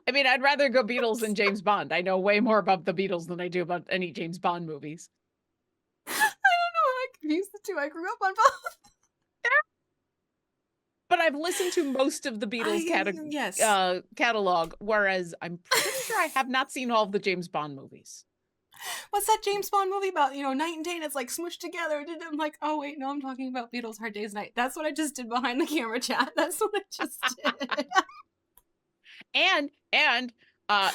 I mean, I'd rather go Beatles than James Bond. I know way more about the Beatles than I do about any James Bond movies. I don't know how I confused the two. I grew up on both. But I've listened to most of the Beatles Yes. catalog, whereas I'm pretty sure I have not seen all of the James Bond movies. What's that James Bond movie about? Night and day, and it's like smushed together. And I'm like, oh wait, no, I'm talking about Beatles' Hard Day's Night. That's what I just did behind the camera chat. That's what I just did. And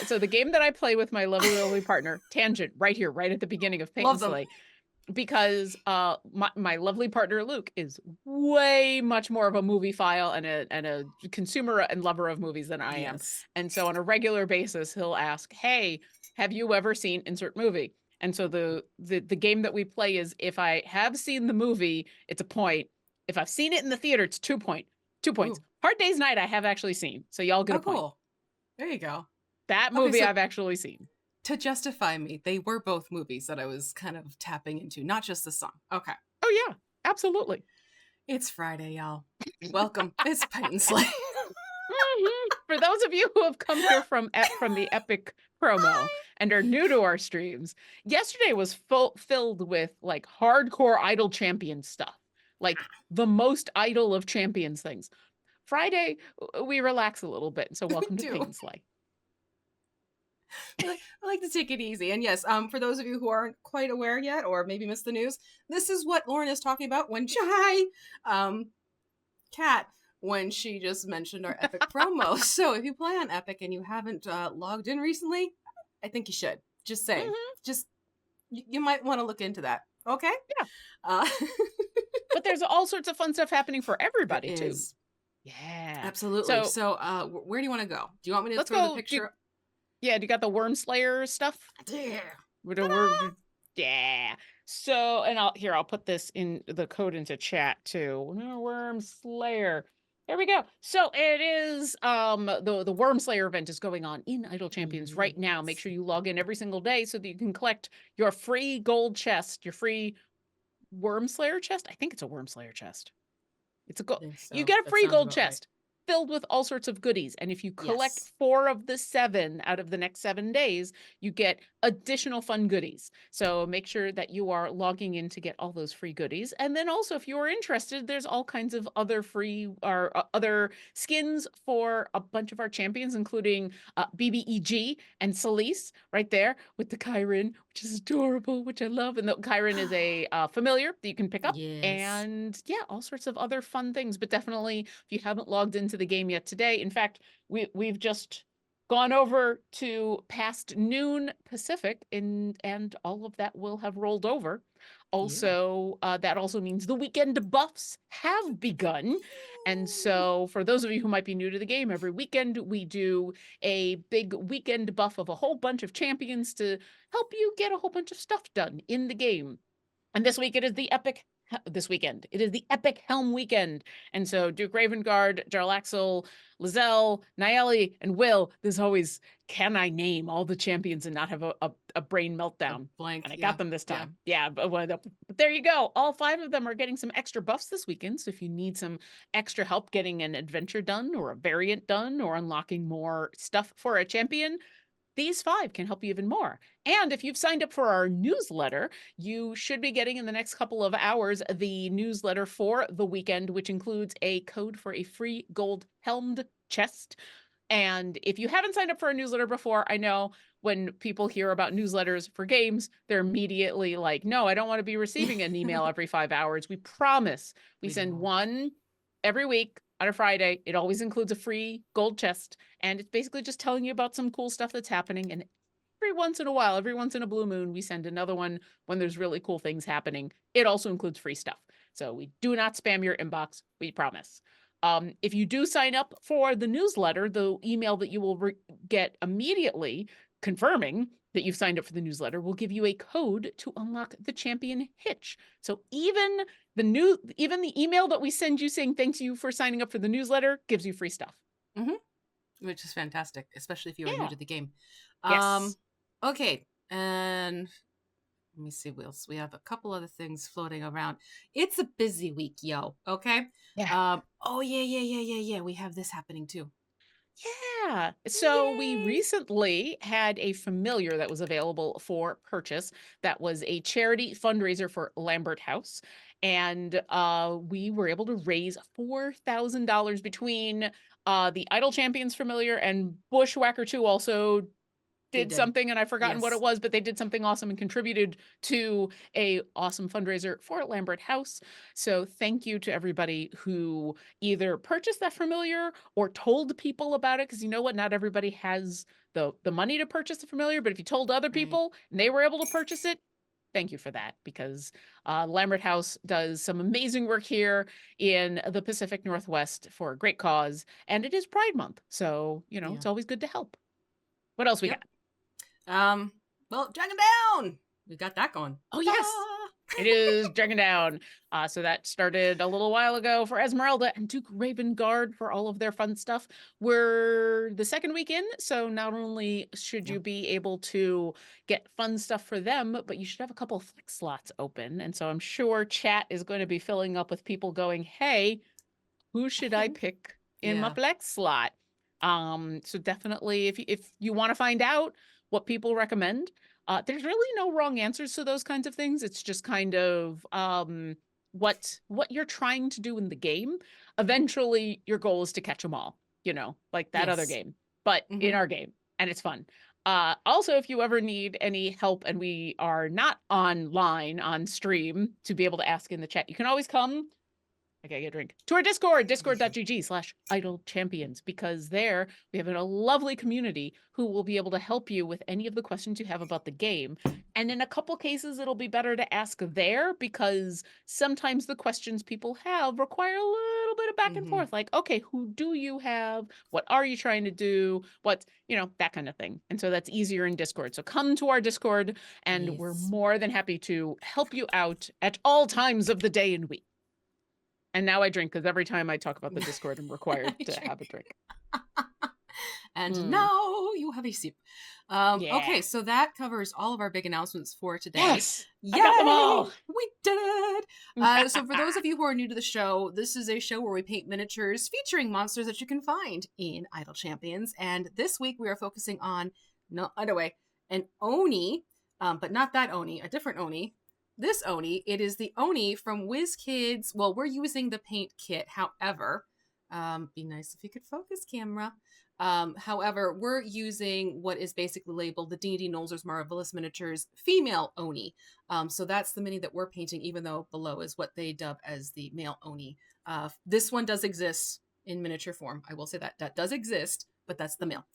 so the game that I play with my lovely, lovely partner, Tangent, right here, right at the beginning of Paint Love and them. Slay, because my lovely partner Luke is way much more of a movie file and a consumer and lover of movies than I am. Yes. And so on a regular basis, he'll ask, "Hey, have you ever seen insert movie?" And so the game that we play is if I have seen the movie, it's a point. If I've seen it in the theater, it's 2 point. 2 points. Ooh. Hard Day's Night, I have actually seen. So y'all get Oh, a point. cool. There you go. That Okay, movie so I've actually seen. to justify me, they were both movies that I was kind of tapping into, not just the song. Okay. Oh yeah, absolutely. It's Friday, y'all. Welcome. It's Paint and Slay. For those of you who have come here from the Epic promo and are new to our streams, yesterday was filled with like hardcore idol champion stuff, like the most idol of champions things. Friday, we relax a little bit, so We welcome to Paint do. and Slay. I like to take it easy. And yes, for those of you who aren't quite aware yet, or maybe missed the news, this is what Lauren is talking about when Kat, when she just mentioned our Epic promo. So if you play on Epic and you haven't logged in recently, I think you should. Just saying. Mhm. Just, you might want to look into that. Okay? Yeah, Uh, but there's all sorts of fun stuff happening for there everybody too. is. Yeah. Absolutely. So So where do you want to go? Do you want me to let's throw the go. picture? Yeah, do you got the Worm Slayer stuff? Yeah. Yeah. So, and I'll put this in the code into chat too. Worm Slayer. There we go. So it is the Worm Slayer event is going on in Idle Champions right now. Make Yes. sure you log in every single day so that you can collect your free gold chest, your free Worm Slayer chest. I think it's a Worm Slayer chest. It's a I gold. think You so. get a That free sounds gold about right. chest filled with all sorts of goodies. And if you collect Yes. 4 of the 7 out of the next 7 days, you get additional fun goodies. So make sure that you are logging in to get all those free goodies. And then also, if you are interested, there's all kinds of other free or other skins for a bunch of our champions, including BBEG and Celise right there with the Kyron, which is adorable, which I love. And the Kyron is a familiar that you can pick up. Yes. And yeah, all sorts of other fun things. But definitely, if you haven't logged into the game yet today, in fact, we've just gone over to past noon Pacific, and all of that will have rolled over. Yeah. Also, that also means the weekend buffs have begun. And so, for those of you who might be new to the game, every weekend we do a big weekend buff of a whole bunch of champions to help you get a whole bunch of stuff done in the game. And this week it is the epic. This weekend it is the epic Helm weekend, and so Duke Ravengard, Jarlaxle, Lizelle, Niali, and Will. There's always, can I name all the champions and not have a brain A meltdown? blank. And I got Yeah. them this Yeah. time. Yeah, but there you go. All 5 of them are getting some extra buffs this weekend. So if you need some extra help getting an adventure done or a variant done or unlocking more stuff for a champion, these 5 can help you even more. And if you've signed up for our newsletter, you should be getting in the next couple of hours the newsletter for the weekend, which includes a code for a free gold helmed chest. And if you haven't signed up for a newsletter before, I know when people hear about newsletters for games, they're immediately like, no, I don't want to be receiving an email every 5 hours. We promise we We send don't. one every week on a Friday. It always includes a free gold chest. And it's basically just telling you about some cool stuff that's happening. And every once in a while, every once in a blue moon, we send another one when there's really cool things happening. It also includes free stuff. So we do not spam your inbox. We promise. If you do sign up for the newsletter, the email that you will get immediately confirming that you've signed up for the newsletter will give you a code to unlock the champion hitch. So even the email that we send you saying thanks you for signing up for the newsletter gives you free stuff. Which is fantastic, especially if you are new Yeah. to the game. Yes. Okay, and let me see what else. We have a couple other things floating around. It's a busy week, yo. Okay. Yeah. Oh yeah. We have this happening too. Yeah. So we Yay! recently had a familiar that was available for purchase that was a charity fundraiser for Lambert House. And we were able to raise $4,000 between the Idle Champions familiar and Bushwhacker 2 also They did did. something, and I've forgotten what it Yes. was, but they did something awesome and contributed to a awesome fundraiser for Lambert House. So thank you to everybody who either purchased that familiar or told people about it, because you know what? Not everybody has the money to purchase the familiar, but if you told other Right. people and they were able to purchase it, thank you for that, because Lambert House does some amazing work here in the Pacific Northwest for a great cause, and it is Pride Month, so Yeah. it's always good to help. What else we Yep. got? Well, Dragon Down! We got that going. Oh, yes. Ta-da! It is Dragon Down. So that started a little while ago for Esmeralda and Duke Raven Guard for all of their fun stuff. We're the second week in, so not only should Yeah. you be able to get fun stuff for them, but you should have a couple of flex slots open. And so I'm sure chat is going to be filling up with people going, hey, who should I pick in my Yeah. flex slot? So definitely if you want to find out what people recommend, there's really no wrong answers to those kinds of things. It's just kind of what you're trying to do in the game. Eventually your goal is to catch them all, like that other Yes. game, but in Mm-hmm. our game, and it's fun. Also, if you ever need any help and we are not online on stream to be able to ask in the chat, you can always come. I gotta get a drink. To our Discord, discord.gg/idle champions, because there we have a lovely community who will be able to help you with any of the questions you have about the game. And in a couple cases, it'll be better to ask there because sometimes the questions people have require a little bit of back and Mm-hmm. forth. Like, okay, who do you have? What are you trying to do? What, that kind of thing. And so that's easier in Discord. So come to our Discord and we're Yes. more than happy to help you out at all times of the day and week. And now I drink because every time I talk about the Discord, I'm required I to drink. have a drink. And Mm, now you have a sip. yeah. Okay, so that covers all of our big announcements for today. Yes. I got them Yay! all. We did it! So for those of you who are new to the show, this is a show where we paint miniatures featuring monsters that you can find in Idle Champions. And this week we are focusing on, no other way, an Oni, but not that Oni, a different Oni. This Oni, it is the Oni from WizKids. Well, we're using the paint kit. However, be nice if you could focus, camera. However, we're using what is basically labeled the D&D Nolzur's Marvelous Miniatures female Oni. So that's the mini that we're painting, even though below is what they dub as the male Oni. This one does exist in miniature form. I will say that does exist, but that's the male.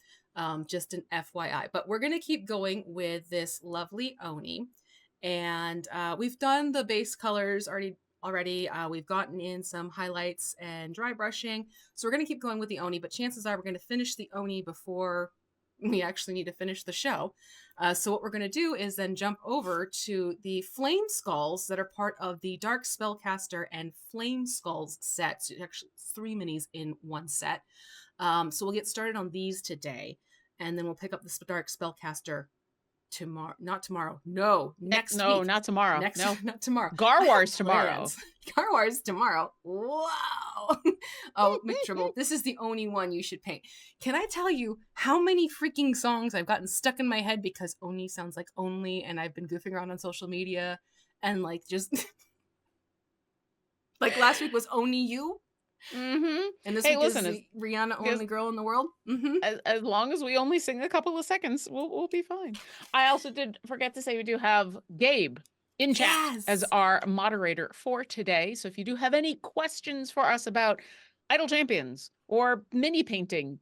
Just an FYI. But we're going to keep going with this lovely Oni. And we've done the base colors already. We've gotten in some highlights and dry brushing. So we're going to keep going with the Oni, but chances are we're going to finish the Oni before we actually need to finish the show. So what we're going to do is then jump over to the Flameskulls that are part of the Dark Spellcaster and Flameskulls set. So actually 3 minis in one set. So we'll get started on these today, and then we'll pick up the Dark Spellcaster tomorrow. Not tomorrow. No, next No, week. not tomorrow. Next, No. not tomorrow. Garwars tomorrow. Garwars tomorrow. Wow. Oh, McTribble, this is the only one you should paint. Can I tell you how many freaking songs I've gotten stuck in my head because Oni sounds like only, and I've been goofing around on social media and like just like last week was Only You. Mm-hmm. And this Hey, week listen, is the Rihanna only girl in the world. Mm-hmm. as long as we only sing a couple of seconds, we'll be fine. I also did forget to say we do have Gabe in chat as Yes. our moderator for today. So if you do have any questions for us about Idle Champions or mini painting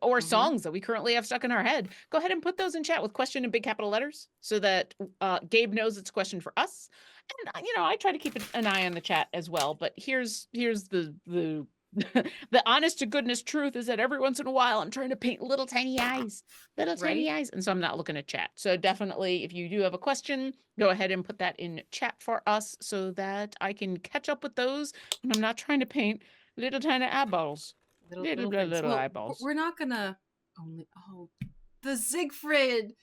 or songs that we currently have stuck in our head, go ahead and put those in chat with question in big capital letters so that Gabe knows it's a question for us. And I try to keep an eye on the chat as well. But here's the the honest to goodness truth is that every once in a while I'm trying to paint little tiny eyes, and so I'm not looking at chat. So definitely, if you do have a question, go ahead and put that in chat for us so that I can catch up with those. And I'm not trying to paint little tiny eyeballs, little Well, eyeballs. we're not gonna only. Oh, the Siegfried.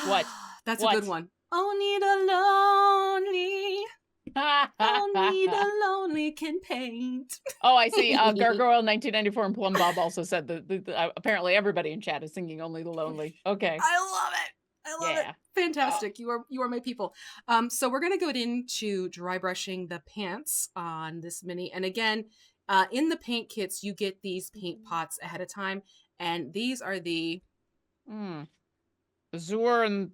What? That's What? a good one. Only the lonely. Only the lonely can paint. Oh, I see. Gargoyle 1994 and Plum Bob also said that apparently everybody in chat is singing "Only the Lonely." Okay, I love it. I love it. yeah. Fantastic. You are my people. So we're gonna go into dry brushing the pants on this mini. And again, in the paint kits, you get these paint pots ahead of time. And these are the Azure and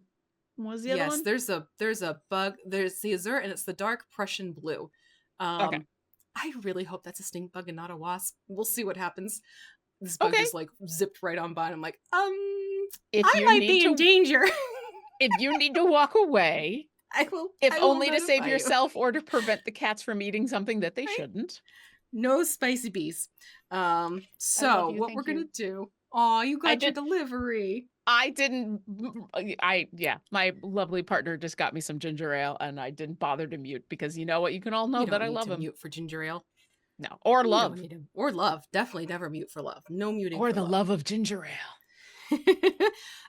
what was the other yes, one? there's a bug, there's the azure, and it's the dark Prussian blue. Okay. I really hope that's a stink bug and not a wasp. We'll see what happens. This bug Okay. just like zipped right on by. And I'm like, If I you might need be in to, danger. if you need to walk away, I will. if I will only to save notify you. yourself or to prevent the cats from eating something that they Right? shouldn't. No spicy bees. So you, what thank we're gonna you. do? Oh, you got your delivery. I didn't. My lovely partner just got me some ginger ale, and I didn't bother to mute because you know what? You can all know You that don't I need love to him. mute for ginger ale. No, or You love, don't need to. Or love. Definitely never mute for love. No muting or for the love. love of ginger ale.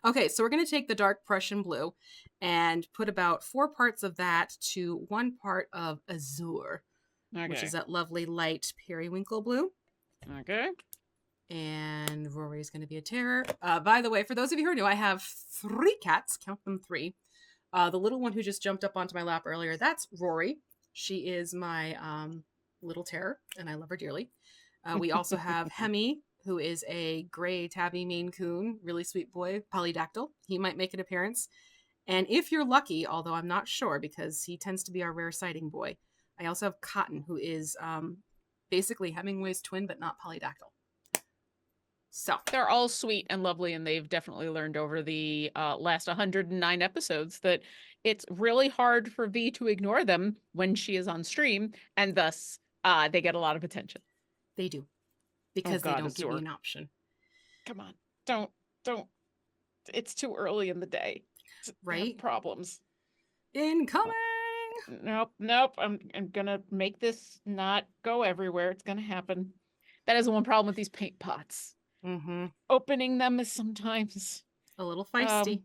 Okay, so we're going to take the dark Prussian blue and put about 4 parts of that to 1 part of azure, which is that lovely light periwinkle blue. Okay. And Rory's going to be a terror. By the way, for those of you who are new, I have 3 cats. Count them 3. The little one who just jumped up onto my lap earlier, that's Rory. She is my little terror, and I love her dearly. We also have Hemi, who is a gray tabby Maine Coon, really sweet boy, polydactyl. He might make an appearance. And if you're lucky, although I'm not sure because he tends to be our rare sighting boy, I also have Cotton, who is basically Hemingway's twin, but not polydactyl. So they're all sweet and lovely, and they've definitely learned over the last 109 episodes that it's really hard for Vee to ignore them when she is on stream, and thus they get a lot of attention. They do, because they don't give me an option. Come on, don't. It's too early in the day. Right? Problems. Incoming. Nope. I'm gonna make this not go everywhere. It's gonna happen. That is one problem with these paint pots. Mm-hmm. Opening them is sometimes a little feisty.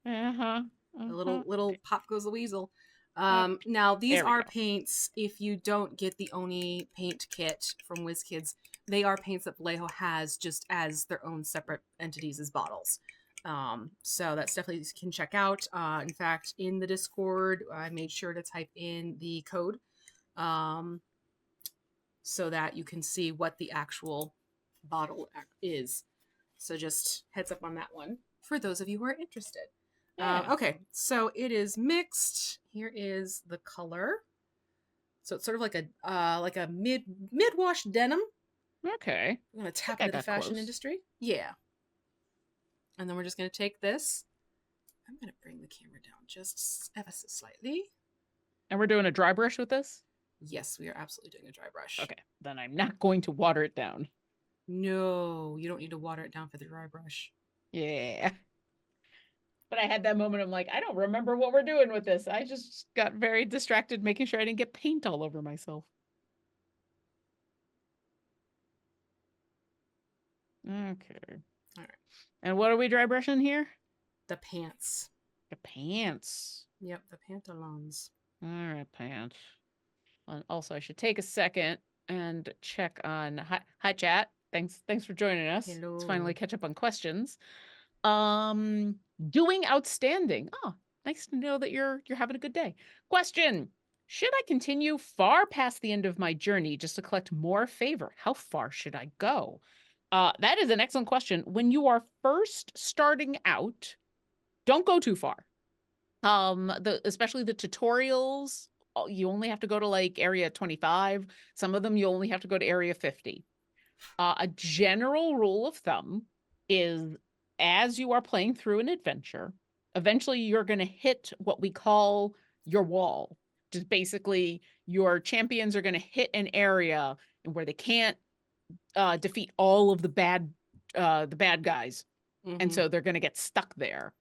A little pop goes the weasel. Now these are paints. If you don't get the Oni paint kit from WizKids, they are paints that Vallejo has just as their own separate entities as bottles. So that's definitely you can check out. In fact, in the Discord, I made sure to type in the code, so that you can see what the actual bottle is. So just heads up on that one for those of you who are interested. Yeah. Okay, so it is mixed. Here is the color. So it's sort of like a mid-wash denim. Okay. I'm gonna tap into the fashion industry. Yeah. And then we're just gonna take this. I'm gonna bring the camera down just ever so slightly. And we're doing a dry brush with this? Yes, we are absolutely doing a dry brush. Okay, then I'm not going to water it down. No, you don't need to water it down for the dry brush. Yeah. But I had that moment, I'm like, I don't remember what we're doing with this. I just got very distracted making sure I didn't get paint all over myself. Okay. All right. And what are we dry brushing here? The pants. The pants. Yep, the pantalons. All right, pants. And also, I should take a second and check on hi chat. Thanks for joining us. Hello. Let's finally catch up on questions. Doing outstanding. Oh, nice to know that you're having a good day. Question: should I continue far past the end of my journey just to collect more favor? How far should I go? That is an excellent question. When you are first starting out, don't go too far. Especially the tutorials, you only have to go to like area 25. Some of them you only have to go to area 50. A general rule of thumb is as you are playing through an adventure, eventually you're going to hit what we call your wall. Just basically your champions are going to hit an area where they can't defeat all of the bad guys. Mm-hmm. And so they're going to get stuck there.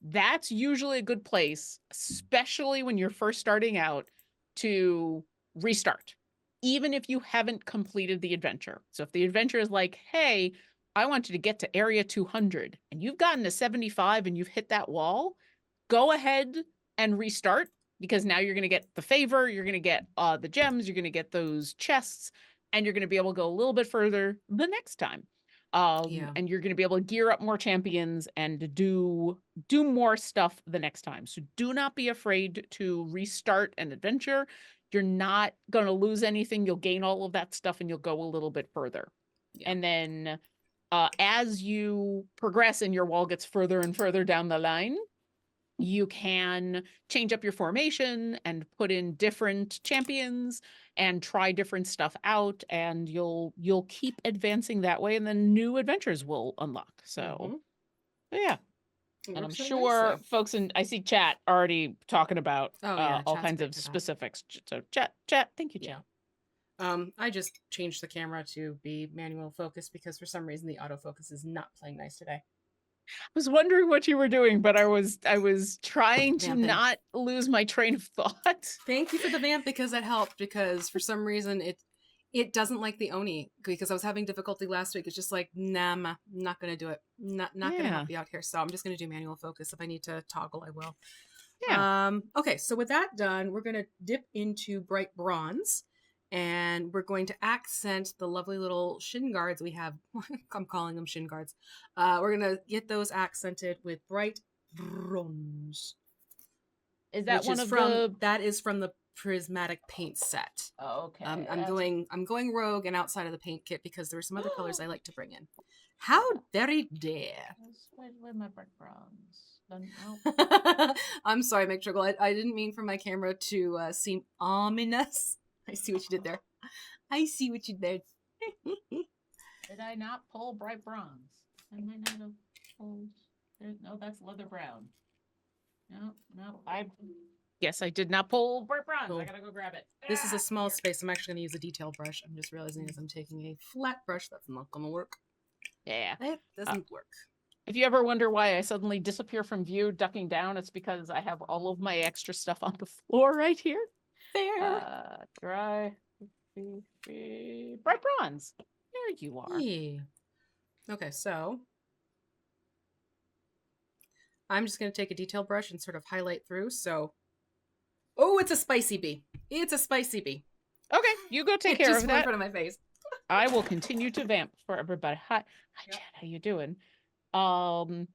That's usually a good place, especially when you're first starting out, to restart, even if you haven't completed the adventure. So if the adventure is like, hey, I want you to get to area 200 and you've gotten to 75 and you've hit that wall, go ahead and restart because now you're going to get the favor, you're going to get the gems, you're going to get those chests, and you're going to be able to go a little bit further the next time. Yeah. And you're going to be able to gear up more champions and do more stuff the next time. So do not be afraid to restart an adventure. You're not going to lose anything. You'll gain all of that stuff and you'll go a little bit further. Yeah. And then as you progress and your wall gets further and further down the line, you can change up your formation and put in different champions and try different stuff out, and you'll keep advancing that way, and then new adventures will unlock. So yeah. And I'm sure folks I see chat already talking about all kinds of specifics. So chat, thank you, chat. I just changed the camera to be manual focus because for some reason the autofocus is not playing nice today. I was wondering what you were doing, but I was trying to not lose my train of thought. Thank you for the vamp, because that helped, because for some reason it doesn't like the Oni, because I was having difficulty last week. It's just like, nah, I'm not going to do it. Not going to help you out here. So I'm just going to do manual focus. If I need to toggle, I will. Yeah. Okay, so with that done, we're going to dip into bright bronze. And we're going to accent the lovely little shin guards we have. I'm calling them shin guards. We're going to get those accented with bright bronze. Is that That is from the prismatic paint set. Oh, okay. I'm going rogue and outside of the paint kit because there are some other colors I like to bring in. How very dare. Where's my bright bronze? I'm sorry, McTriggle. I didn't mean for my camera to seem ominous. I see what you did there. I see what you did. Did I not pull bright bronze? I might not have pulled. No, that's leather brown. No. Yes, I did not pull bright bronze. Cool. I gotta go grab it. This is a small space. I'm actually gonna use a detail brush. I'm just realizing as I'm taking a flat brush, that's not gonna work. Yeah. It doesn't work. If you ever wonder why I suddenly disappear from view ducking down, it's because I have all of my extra stuff on the floor right here. There. Dry. Bright bronze. There you are. Yeah. Okay, so I'm just going to take a detail brush and sort of highlight through. So, oh, it's a spicy bee. It's a spicy bee. Okay, you go take care of that. Just in front of my face. I will continue to vamp for everybody. Hi, Chad. How you doing? Oh,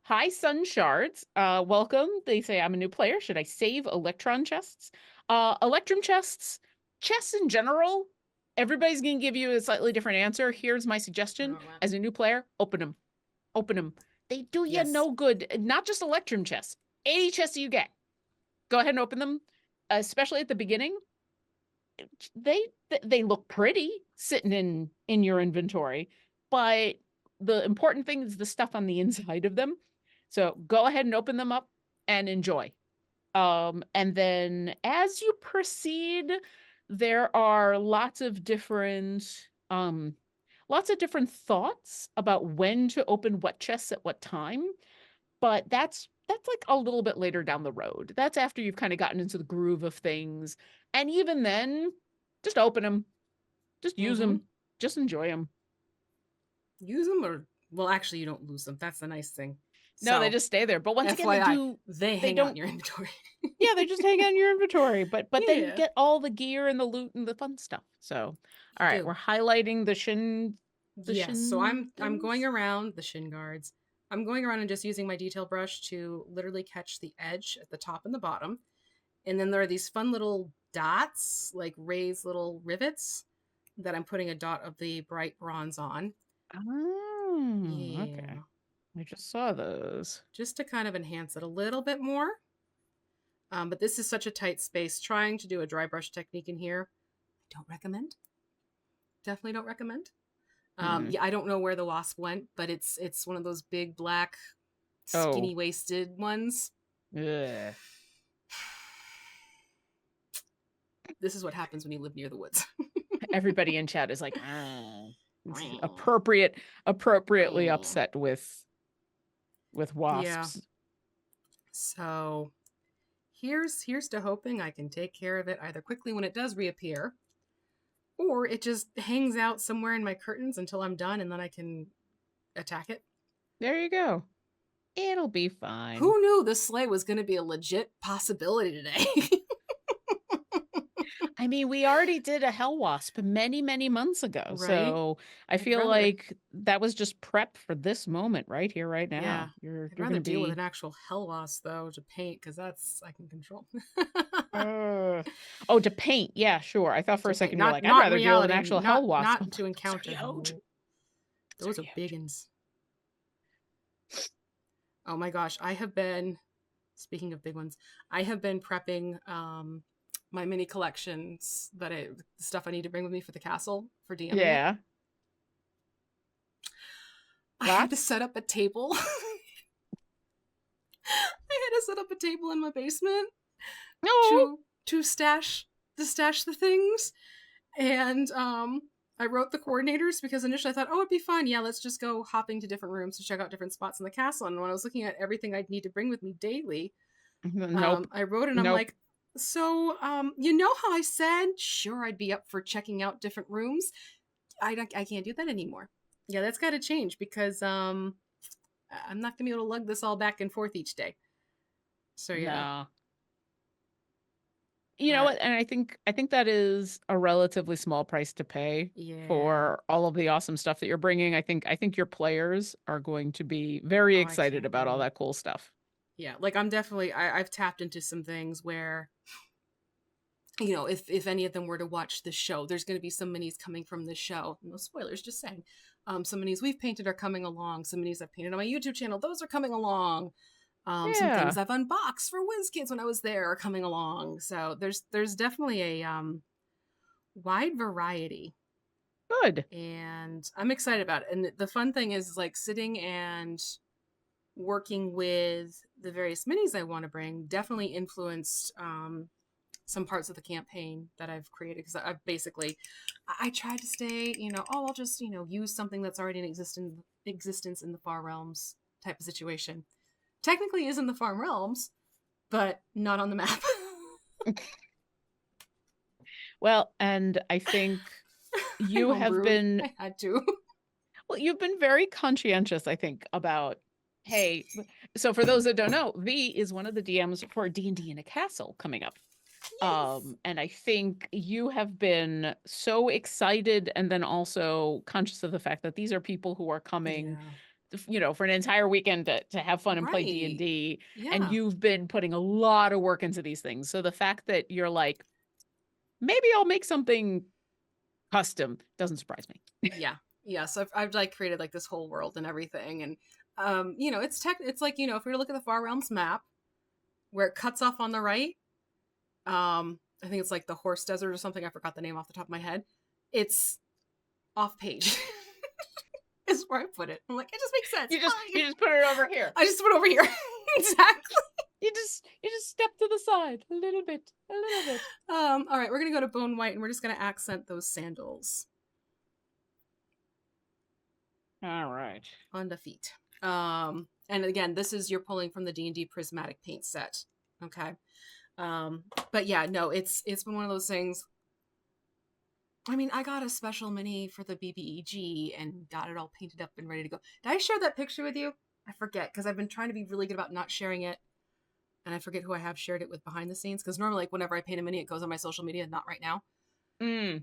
hi, Sun Shards. Welcome. They say I'm a new player. Should I save Electron chests? Electrum chests in general, everybody's going to give you a slightly different answer. Here's my suggestion. As a new player, open them. Open them. They do you no good. Not just Electrum chests. Any chests you get. Go ahead and open them, especially at the beginning. They look pretty sitting in your inventory, but the important thing is the stuff on the inside of them. So go ahead and open them up and enjoy. And then as you proceed, there are lots of different thoughts about when to open what chests at what time. But that's like a little bit later down the road. That's after you've kind of gotten into the groove of things. And even then, just open them. Just use them. Just enjoy them. Use them, or, well, actually, you don't lose them. That's the nice thing. No, they just stay there. But once FYI, again, they hang out in your inventory. Yeah, they just hang out in your inventory. But then you get all the gear and the loot and the fun stuff. So, all right, we're highlighting the shin. So I'm going around the shin guards. I'm going around and just using my detail brush to literally catch the edge at the top and the bottom. And then there are these fun little dots, like raised little rivets, that I'm putting a dot of the bright bronze on. Oh, yeah. Okay. I just saw those. Just to kind of enhance it a little bit more. But this is such a tight space. Trying to do a dry brush technique in here, I don't recommend. Definitely don't recommend. Yeah, I don't know where the wasp went, but it's one of those big black skinny waisted ones. Yeah. This is what happens when you live near the woods. Everybody in chat is like, appropriately upset with wasps. Yeah. So here's to hoping I can take care of it either quickly when it does reappear, or it just hangs out somewhere in my curtains until I'm done and then I can attack it. There you go. It'll be fine. Who knew the sleigh was going to be a legit possibility today? I mean, we already did a Hell Wasp many, many months ago, Right? so I I'd feel rather, like that was just prep for this moment right here, right yeah. now. You're I'd you're rather gonna deal with an be actual hell wasp though to paint because that's I can control. uh, oh, to paint, yeah, sure. I thought for To a paint, second you were not like, I'd not in rather deal with an reality, actual Hell Wasp. I'm not to like, those are encounter. huge. No, Those are those are huge. biggins. Oh my gosh, I have been. Speaking of big ones, I have been prepping my mini collections the stuff I need to bring with me for the castle for DMing it. Yeah. I had to Lots? set up a table. I had to set up a table in my basement No. to stash the things, and I wrote the coordinators because initially I thought, oh, it'd be fun. Yeah, let's just go hopping to different rooms to check out different spots in the castle. And when I was looking at everything I'd need to bring with me daily, Nope. I wrote it and I'm Nope. like, so, you know how I said, sure, I'd be up for checking out different rooms? I can't do that anymore. Yeah, that's got to change because I'm not going to be able to lug this all back and forth each day. So, yeah. No. You know But, what? And I think that is a relatively small price to pay yeah. for all of the awesome stuff that you're bringing. I think your players are going to be very Oh, I excited can't about all wait. that cool stuff. Yeah, like I'm definitely, I've tapped into some things where, you know, if any of them were to watch the show, there's going to be some minis coming from the show. No spoilers, just saying. Some minis we've painted are coming along. Some minis I've painted on my YouTube channel, those are coming along. Some things Yeah. I've unboxed for WizKids when I was there are coming along. So there's definitely a wide variety, Good. and I'm excited about it. And the fun thing is like sitting and working with the various minis I want to bring definitely influenced some parts of the campaign that I've created because I've basically I tried to stay, you know, oh, I'll just, you know, use something that's already in existence in the far realms type of situation. Technically is in the far realms, but not on the map. Well, and I think I you have homebrewed. been I had to. well, you've been very conscientious, I think, about hey, so for those that don't know, V is one of the DMs for D&D in a Castle coming up. Yes. And I think you have been so excited and then also conscious of the fact that these are people who are coming, Yeah. for an entire weekend to have fun and play Right. D&D, and Yeah. you've been putting a lot of work into these things. So the fact that you're like, maybe I'll make something custom doesn't surprise me. Yeah. Yeah. So I've like created like this whole world and everything. And you know, it's like, you know, if we were to look at the Far Realms map where it cuts off on the right, I think it's like the Horse Desert or something. I forgot the name off the top of my head. It's off page. Is where I put it. I'm like, it just makes sense. You just put it over here. I just put it over here. Exactly. You just step to the side a little bit, a little bit. All right, we're gonna go to Bone White and we're just gonna accent those sandals All right. on the feet. And again, this is you're pulling from the D&D prismatic paint set. Okay. But yeah, no, it's been one of those things. I mean, I got a special mini for the BBEG and got it all painted up and ready to go. Did I share that picture with you? I forget because I've been trying to be really good about not sharing it, and I forget who I have shared it with behind the scenes. Because normally, like whenever I paint a mini, it goes on my social media. Not right now.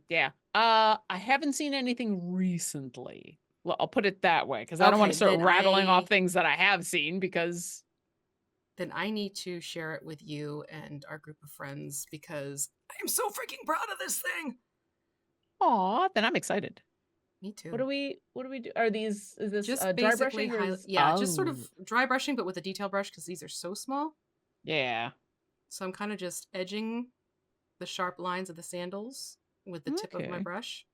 Yeah. I haven't seen anything recently. Well, I'll put it that way because I don't want Okay, to start rattling off things that I have seen because then I need to share it with you and our group of friends because I am so freaking proud of this thing. then I'm excited. Me too. What do we do? Is this Just dry basically brushing or is yeah, just sort of dry brushing, but with a detail brush because these are so small. yeah. So I'm kind of just edging the sharp lines of the sandals with the tip of my Okay. brush.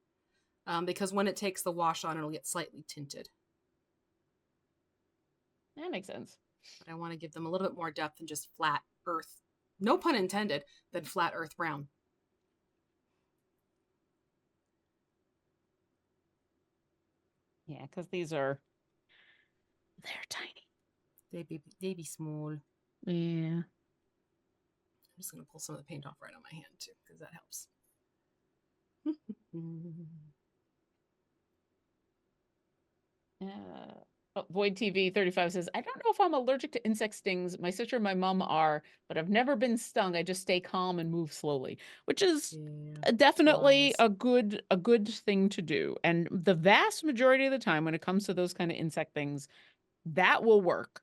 Because when it takes the wash on, it'll get slightly tinted. That makes sense. But I want to give them a little bit more depth than just flat earth, no pun intended, than flat earth brown. Yeah, because they're tiny. They be small. Yeah. I'm just going to pull some of the paint off right on my hand too, because that helps. Uh, Void TV 35 says, I don't know if I'm allergic to insect stings. My sister and my mom are, but I've never been stung. I just stay calm and move slowly, which is Yeah, definitely flies. a good thing to do. And the vast majority of the time when it comes to those kind of insect things, that will work.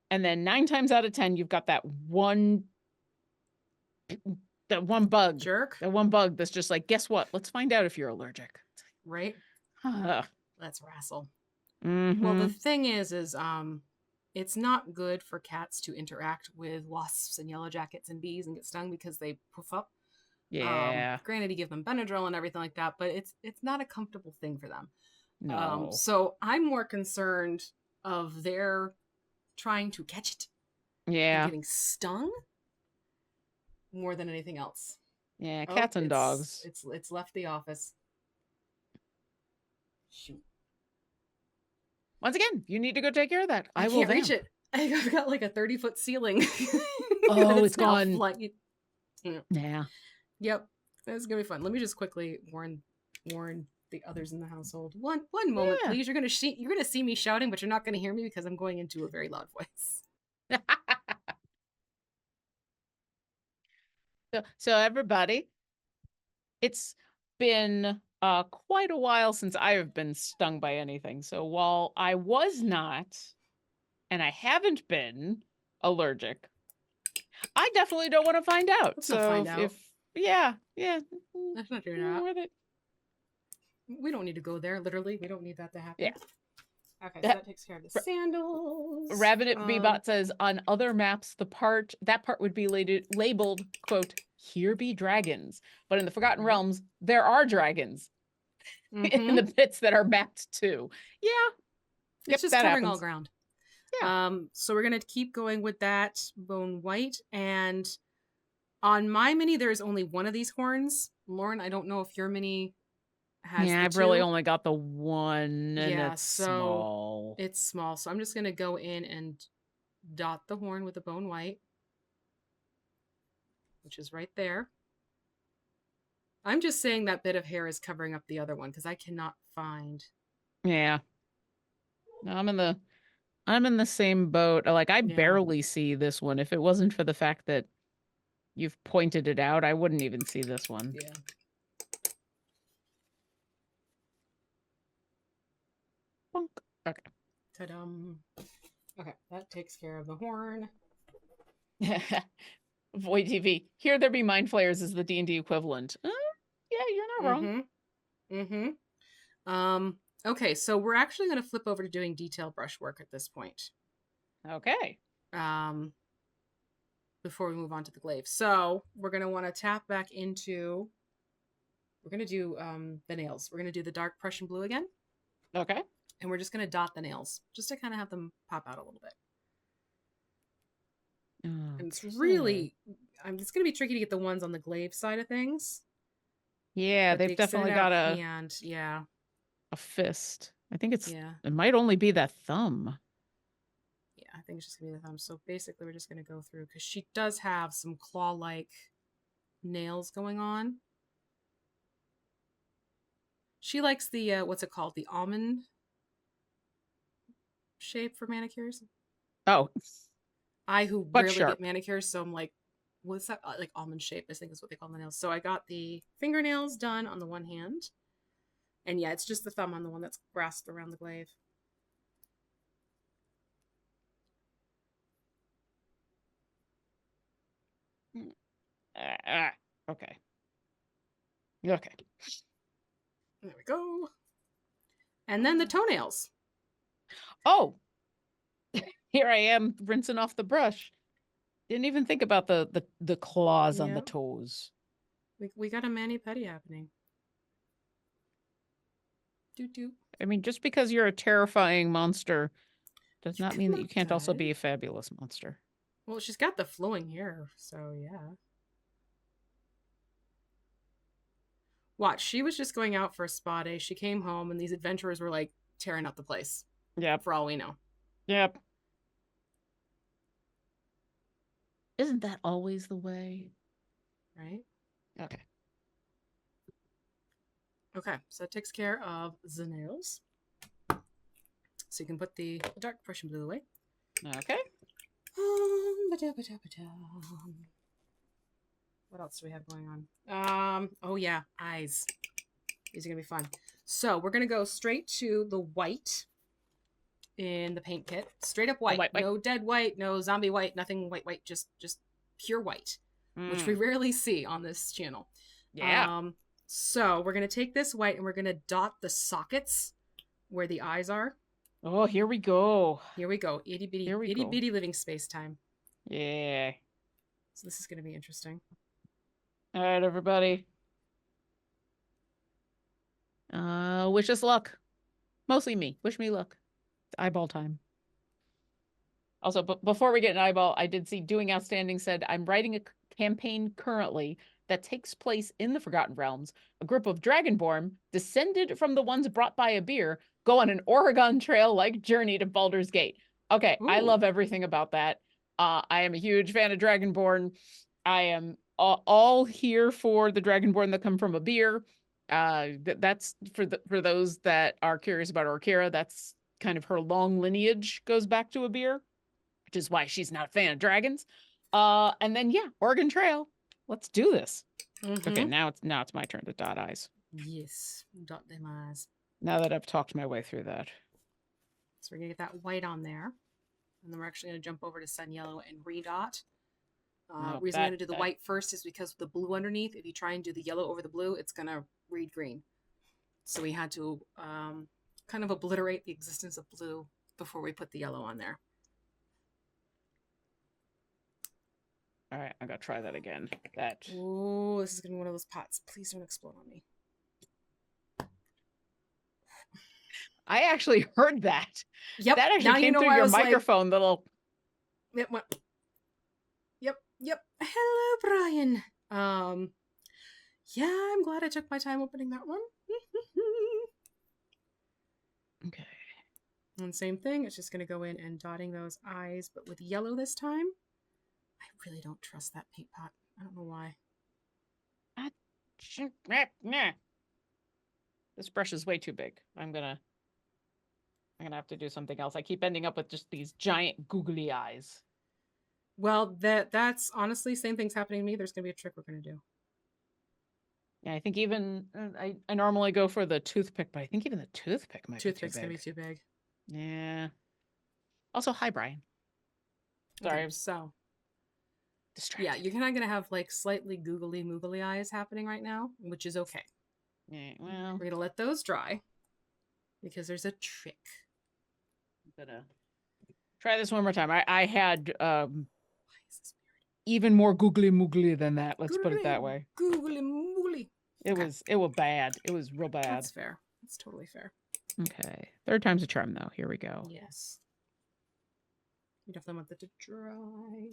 And then 9 times out of 10, you've got that one bug, Jerk, that one bug that's just like, guess what? Let's find out if you're allergic. right? Ugh. Let's wrestle. Well, the Mm-hmm. thing is it's not good for cats to interact with wasps and yellow jackets and bees and get stung because they poof up. Yeah. Granted, you give them Benadryl and everything like that, but it's not a comfortable thing for them. No. So I'm more concerned of their trying to catch it and Yeah. getting stung more than anything else. Yeah. Oh, Cats and dogs. it's left the office. Shoot. Once again, you need to go take care of that. I I will can't reach vamp. it. I've got like a 30-foot ceiling. And Oh, it's it's now gone. flying. Yeah. Yep. That's gonna be fun. Let me just quickly warn the others in the household. One moment, Yeah. please. You're gonna see me shouting, but you're not gonna hear me because I'm going into a very loud voice. So everybody, it's been quite a while since I have been stung by anything. So while I was not, and I haven't been allergic, I definitely don't want to find out. Let's not So find out. yeah, Let's not do that. worth it. We don't need to go there. Literally, we don't need that to happen. Yeah. Okay, so that takes care of the sandals. Rabbit Bebot says on other maps, that part would be labeled, quote, here be dragons. But in the Forgotten Realms, there are dragons in the bits that are mapped too. Yeah. It's just that covering happens. all ground. Yeah. So we're gonna keep going with that bone white. And on my mini, there's only one of these horns. Lauren, I don't know if your mini has the I've two. really only got the one, and Yeah, it's so small. it's small. So I'm just gonna go in and dot the horn with the bone white, which is right there. I'm just saying that bit of hair is covering up the other one because I cannot find. Yeah. I'm in the same boat. Like I barely see this one. If it wasn't for the fact that you've pointed it out, I wouldn't even see this one. Yeah. Bonk. Okay. Ta-dum. Okay, that takes care of the horn. Void TV. Here there be mind flayers is the D&D equivalent. Yeah, you're not wrong. Okay, so we're actually going to flip over to doing detail brushwork at this point. Okay. Before we move on to the glaive. So we're going to want to tap back into. We're going to do the nails. We're going to do the dark Prussian blue again. Okay. And we're just going to dot the nails just to kind of have them pop out a little bit. Okay. And it's really, it's going to be tricky to get the ones on the glaive side of things. Yeah, they've definitely got a hand, yeah, a fist. I think it might only be that thumb. Yeah, I think it's just gonna be the thumb. So basically, we're just gonna go through because she does have some claw-like nails going on. She likes the what's it called? The almond shape for manicures. Oh, I who but rarely sharp. get manicures, so I'm like, what's that? Like almond shape, I think is what they call the nails. So I got the fingernails done on the one hand, and yeah, it's just the thumb on the one that's grasped around the glaive. Okay. Okay. There we go. And then the toenails. Oh, here I am rinsing off the brush. Didn't even think about the claws on the toes. We got a mani-pedi happening. Doo-doo. I mean, just because you're a terrifying monster does not mean that you can't also be a fabulous monster. Well, she's got the flowing hair, so yeah. Watch, she was just going out for a spa day. She came home and these adventurers were like tearing up the place. Yep. For all we know. Yep. Isn't that always the way? Right? Okay. Okay, so it takes care of the nails. So you can put the dark Prussian blue away. Okay. What else do we have going on? Oh yeah, eyes. These are gonna be fun. So we're gonna go straight to the white in the paint kit. Straight up white. white. No dead white, no zombie white, nothing white, just pure white. Which we rarely see on this channel. Yeah. So we're gonna take this white and we're gonna dot the sockets where the eyes are. Oh, here we go. Here we go. Itty bitty living space time. Yeah. So this is gonna be interesting. All right, everybody. Wish us luck. Mostly me. Wish me luck. It's eyeball time. Also, before we get an eyeball, I did see Doing Outstanding said, I'm writing a campaign currently that takes place in the Forgotten Realms. A group of Dragonborn, descended from the ones brought by a beer, go on an Oregon Trail-like journey to Baldur's Gate. Okay, Ooh. I love everything about that. I am a huge fan of Dragonborn. I am all here for the Dragonborn that come from a beer. That's for those that are curious about Orkira. That's kind of her long lineage goes back to a beer, which is why she's not a fan of dragons. And then yeah, Oregon Trail. Let's do this. Okay, now it's my turn to dot eyes. Yes, dot them eyes. Now that I've talked my way through that. So we're gonna get that white on there, and then we're actually gonna jump over to Sun Yellow and redot. Reason we're gonna do the white first is because the blue underneath. If you try and do the yellow over the blue, it's gonna read green. So we had to kind of obliterate the existence of blue before we put the yellow on there. All right, I gotta try that again. Oh, this is gonna be one of those pots. Please don't explode on me. I actually heard that. Yep. That actually came through your microphone, like... little. Yep. Hello, Brian. Yeah, I'm glad I took my time opening that one. Okay. And same thing. It's just gonna go in and dotting those eyes, but with yellow this time. I really don't trust that paint pot. I don't know why. This brush is way too big. I'm gonna have to do something else. I keep ending up with just these giant googly eyes. Well, that's honestly same thing's happening to me. There's gonna be a trick we're gonna do. Yeah, I think even I normally go for the toothpick, but I think even the toothpick might be too big. Toothpick's gonna be too big. Yeah. Also, hi Brian. Sorry. Okay, so distracted. Yeah, you're kind of gonna have like slightly googly moogly eyes happening right now, which is okay. Yeah, well, we're gonna let those dry because there's a trick. I'm gonna try this one more time. I had why is this weird? Even more googly moogly than that. Let's put it that way. Googly moogly. It was bad. It was real bad. That's fair. That's totally fair. Okay, third time's a charm though. Here we go. Yes. You definitely want that to dry.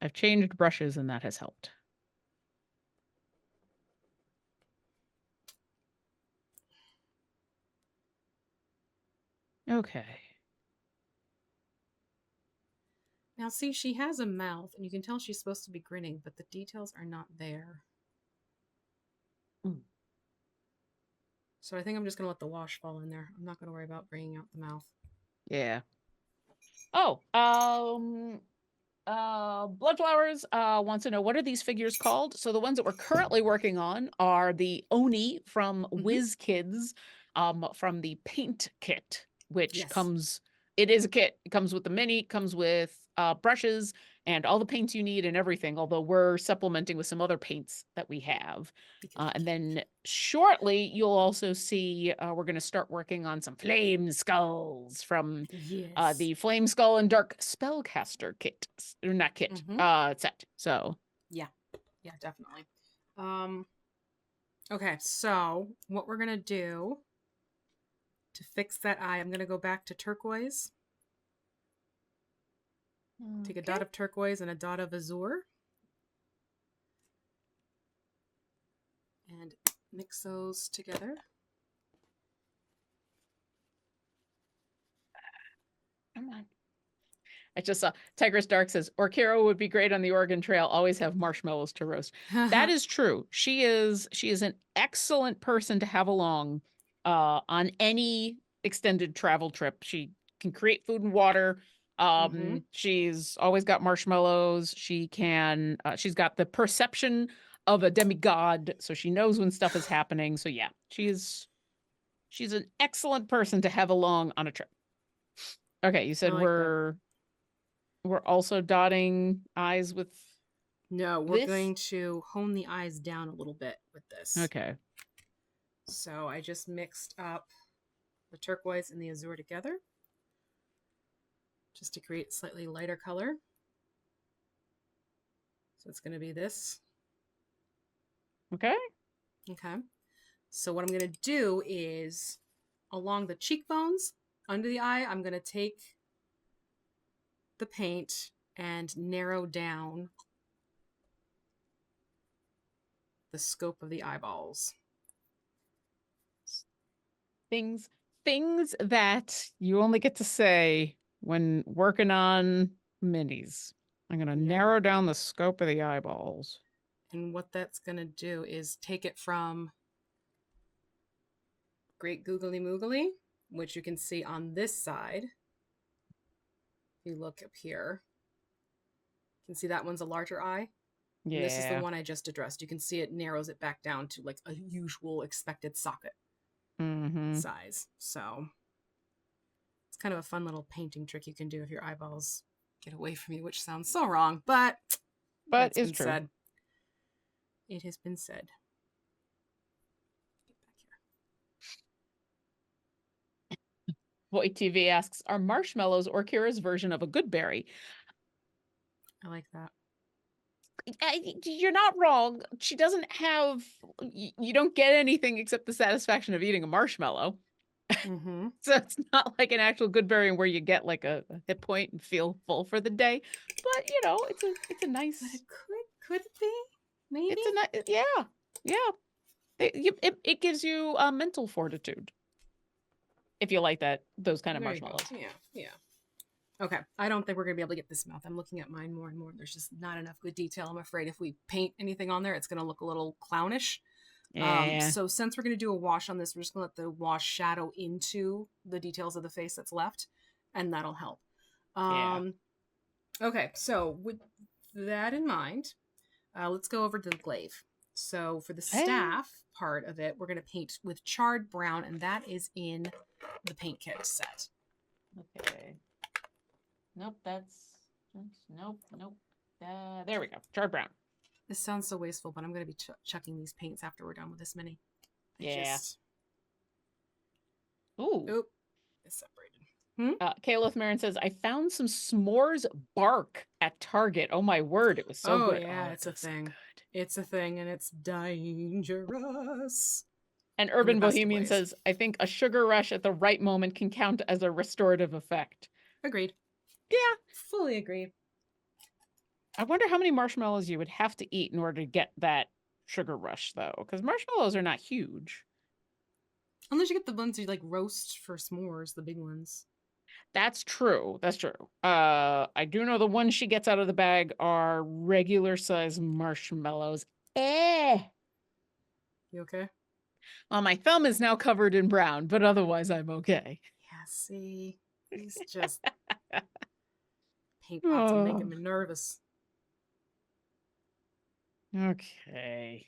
I've changed brushes and that has helped. Okay. Now see, she has a mouth and you can tell she's supposed to be grinning, but the details are not there. So I think I'm just going to let the wash fall in there. I'm not going to worry about bringing out the mouth. Yeah. Oh, Bloodflowers wants to know, what are these figures called? So the ones that we're currently working on are the Oni from Whiz Kids, from the paint kit, which comes, it is a kit. It comes with the mini, comes with brushes and all the paints you need and everything, although we're supplementing with some other paints that we have. And then shortly, you'll also see we're going to start working on some Flameskulls from the Flameskull and Dark Spellcaster kit, or not kit, set. So yeah, definitely. Okay, so what we're going to do to fix that eye, I'm going to go back to turquoise. Take a dot of turquoise and a dot of azure. And mix those together. Come on. I just saw Tigress Dark says, Orkira would be great on the Oregon Trail, always have marshmallows to roast. That is true. She is an excellent person to have along on any extended travel trip. She can create food and water. She's always got marshmallows. She can, she's got the perception of a demigod, so she knows when stuff is happening. So yeah, she's an excellent person to have along on a trip. Okay, you I said like that. we're also dotting I's with No, we're this? going to hone the eyes down a little bit with this. Okay. So I just mixed up the turquoise and the azure together just to create a slightly lighter color. So it's going to be this. Okay. Okay. So what I'm going to do is along the cheekbones, under the eye, I'm going to take the paint and narrow down the scope of the eyeballs. Things that you only get to say when working on minis. I'm going to narrow down the scope of the eyeballs. And what that's going to do is take it from Great Googly Moogly, which you can see on this side. If you look up here, you can see that one's a larger eye. Yeah. And this is the one I just addressed. You can see it narrows it back down to like a usual expected socket size. So it's kind of a fun little painting trick you can do if your eyeballs get away from you, which sounds so wrong, but it's been true. Said. It has been said. Get back here. Voight TV asks, are marshmallows or Kira's version of a good berry? I like that. You're not wrong. She doesn't have, you don't get anything except the satisfaction of eating a marshmallow. So it's not like an actual good berry where you get like a hit point and feel full for the day. But you know, it's a nice. But it could it be? Maybe. It's a nice, yeah. It gives you mental fortitude if you like those kind of marshmallows. Yeah. Okay, I don't think we're going to be able to get this mouth. I'm looking at mine more and more. There's just not enough good detail. I'm afraid if we paint anything on there, it's going to look a little clownish. Yeah. So since we're going to do a wash on this, we're just going to let the wash shadow into the details of the face that's left, and that'll help. Okay, so with that in mind, let's go over to the glaive. So for the staff part of it, we're going to paint with charred brown, and that is in the paint kit set. Okay. Nope, nope. There we go. Charred brown. This sounds so wasteful, but I'm going to be chucking these paints after we're done with this mini. Ooh. Oop. It's separated. Caleb Marin says, I found some s'mores bark at Target. Oh my word, it was so good. Yeah, it's a thing. Good. It's a thing, and it's dangerous. And Urban Bohemian says, I think a sugar rush at the right moment can count as a restorative effect. Agreed. Yeah. Fully agreed. I wonder how many marshmallows you would have to eat in order to get that sugar rush, though, because marshmallows are not huge. Unless you get the ones you like roast for s'mores, the big ones. That's true. I do know the ones she gets out of the bag are regular size marshmallows. You okay? Well, my thumb is now covered in brown, but otherwise I'm okay. Yeah, see? He's just paint pots are making me nervous. Okay.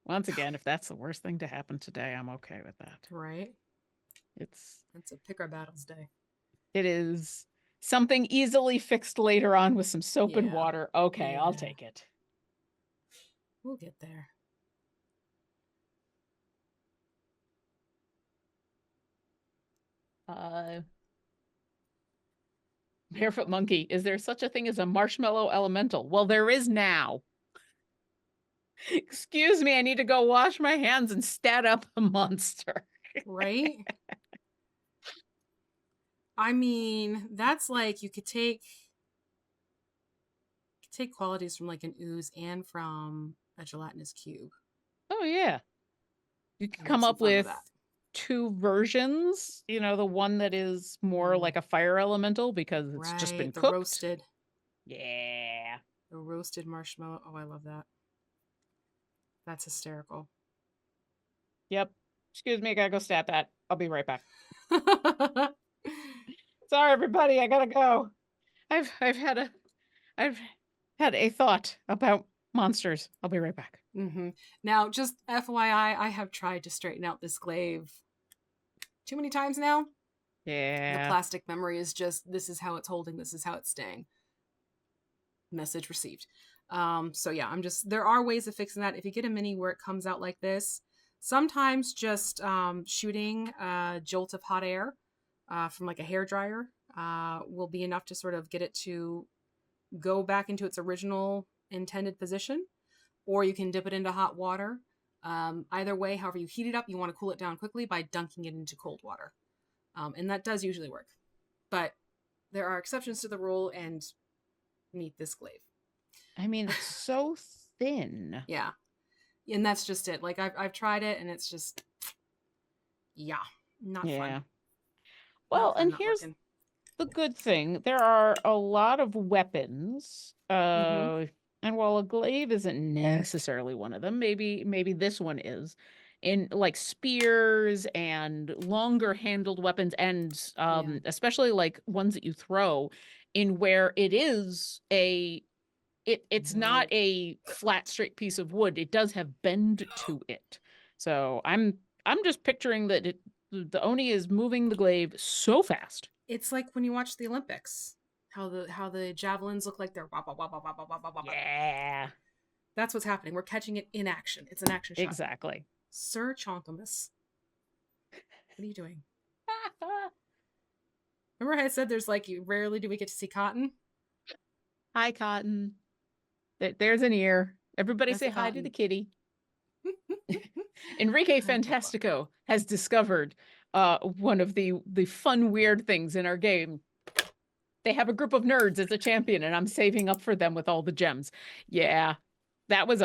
Once again, if that's the worst thing to happen today, I'm okay with that. Right? It's a pick our battles day. It is something easily fixed later on with some soap and water. Okay, I'll take it. We'll get there. Barefoot Monkey, is there such a thing as a marshmallow elemental? Well, there is now. Excuse me, I need to go wash my hands and stat up a monster. Right? I mean, that's like you could take qualities from like an ooze and from a gelatinous cube. Oh yeah. You could come up with two versions, you know, the one that is more like a fire elemental because it's just been cooked. Roasted. Yeah. The roasted marshmallow. Oh, I love that. That's hysterical. Yep. Excuse me, I gotta go stat that. I'll be right back. Sorry, everybody, I gotta go. I've had a I've had a thought about monsters. I'll be right back. Now, just FYI, I have tried to straighten out this glaive too many times now. The Yeah. plastic memory is just, this is how it's holding, this is how it's staying. Message received. So yeah, there are ways of fixing that. If you get a mini where it comes out like this, sometimes just shooting a jolt of hot air from like a hair dryer will be enough to sort of get it to go back into its original intended position, or you can dip it into hot water. Either way, however you heat it up, you want to cool it down quickly by dunking it into cold water. And that does usually work. But there are exceptions to the rule, and meet this glaive. I mean, it's so thin. Yeah. And that's just it. Like, I've tried it, and it's just, yeah, not fun. Well, and here's the good thing. There are a lot of weapons. And while a glaive isn't necessarily one of them, maybe this one is. In like spears and longer handled weapons, and especially like ones that you throw in where it is it's not a flat straight piece of wood. It does have bend to it. So I'm just picturing that the Oni is moving the glaive so fast. It's like when you watch the Olympics, how the javelins look like they're wah, wah, wah, wah, wah, wah, wah, wah. Yeah. That's what's happening. We're catching it in action. It's an action shot. Exactly. Sir Chonkamus. What are you doing? Remember how I said there's like, rarely do we get to see Cotton? Hi, Cotton. There's an ear. Everybody say hi to the kitty. Enrique Fantastico has discovered one of the fun, weird things in our game. They have a group of nerds as a champion, and I'm saving up for them with all the gems. Yeah, that was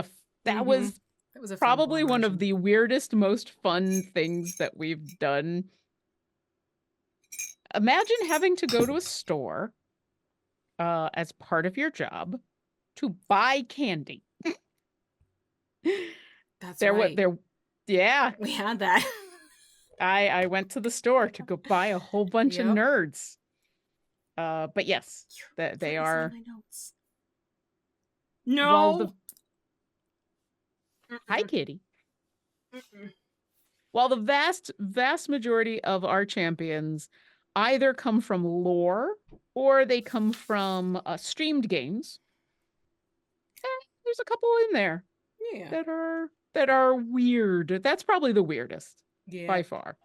probably one of the weirdest, most fun things that we've done. Imagine having to go to a store as part of your job to buy candy. That's right. Yeah. We had that. I went to the store to go buy a whole bunch of nerds. But yes, they are. My notes. No. Hi, kitty. While the vast majority of our champions either come from lore or they come from streamed games, there's a couple in there that are weird. That's probably the weirdest by far.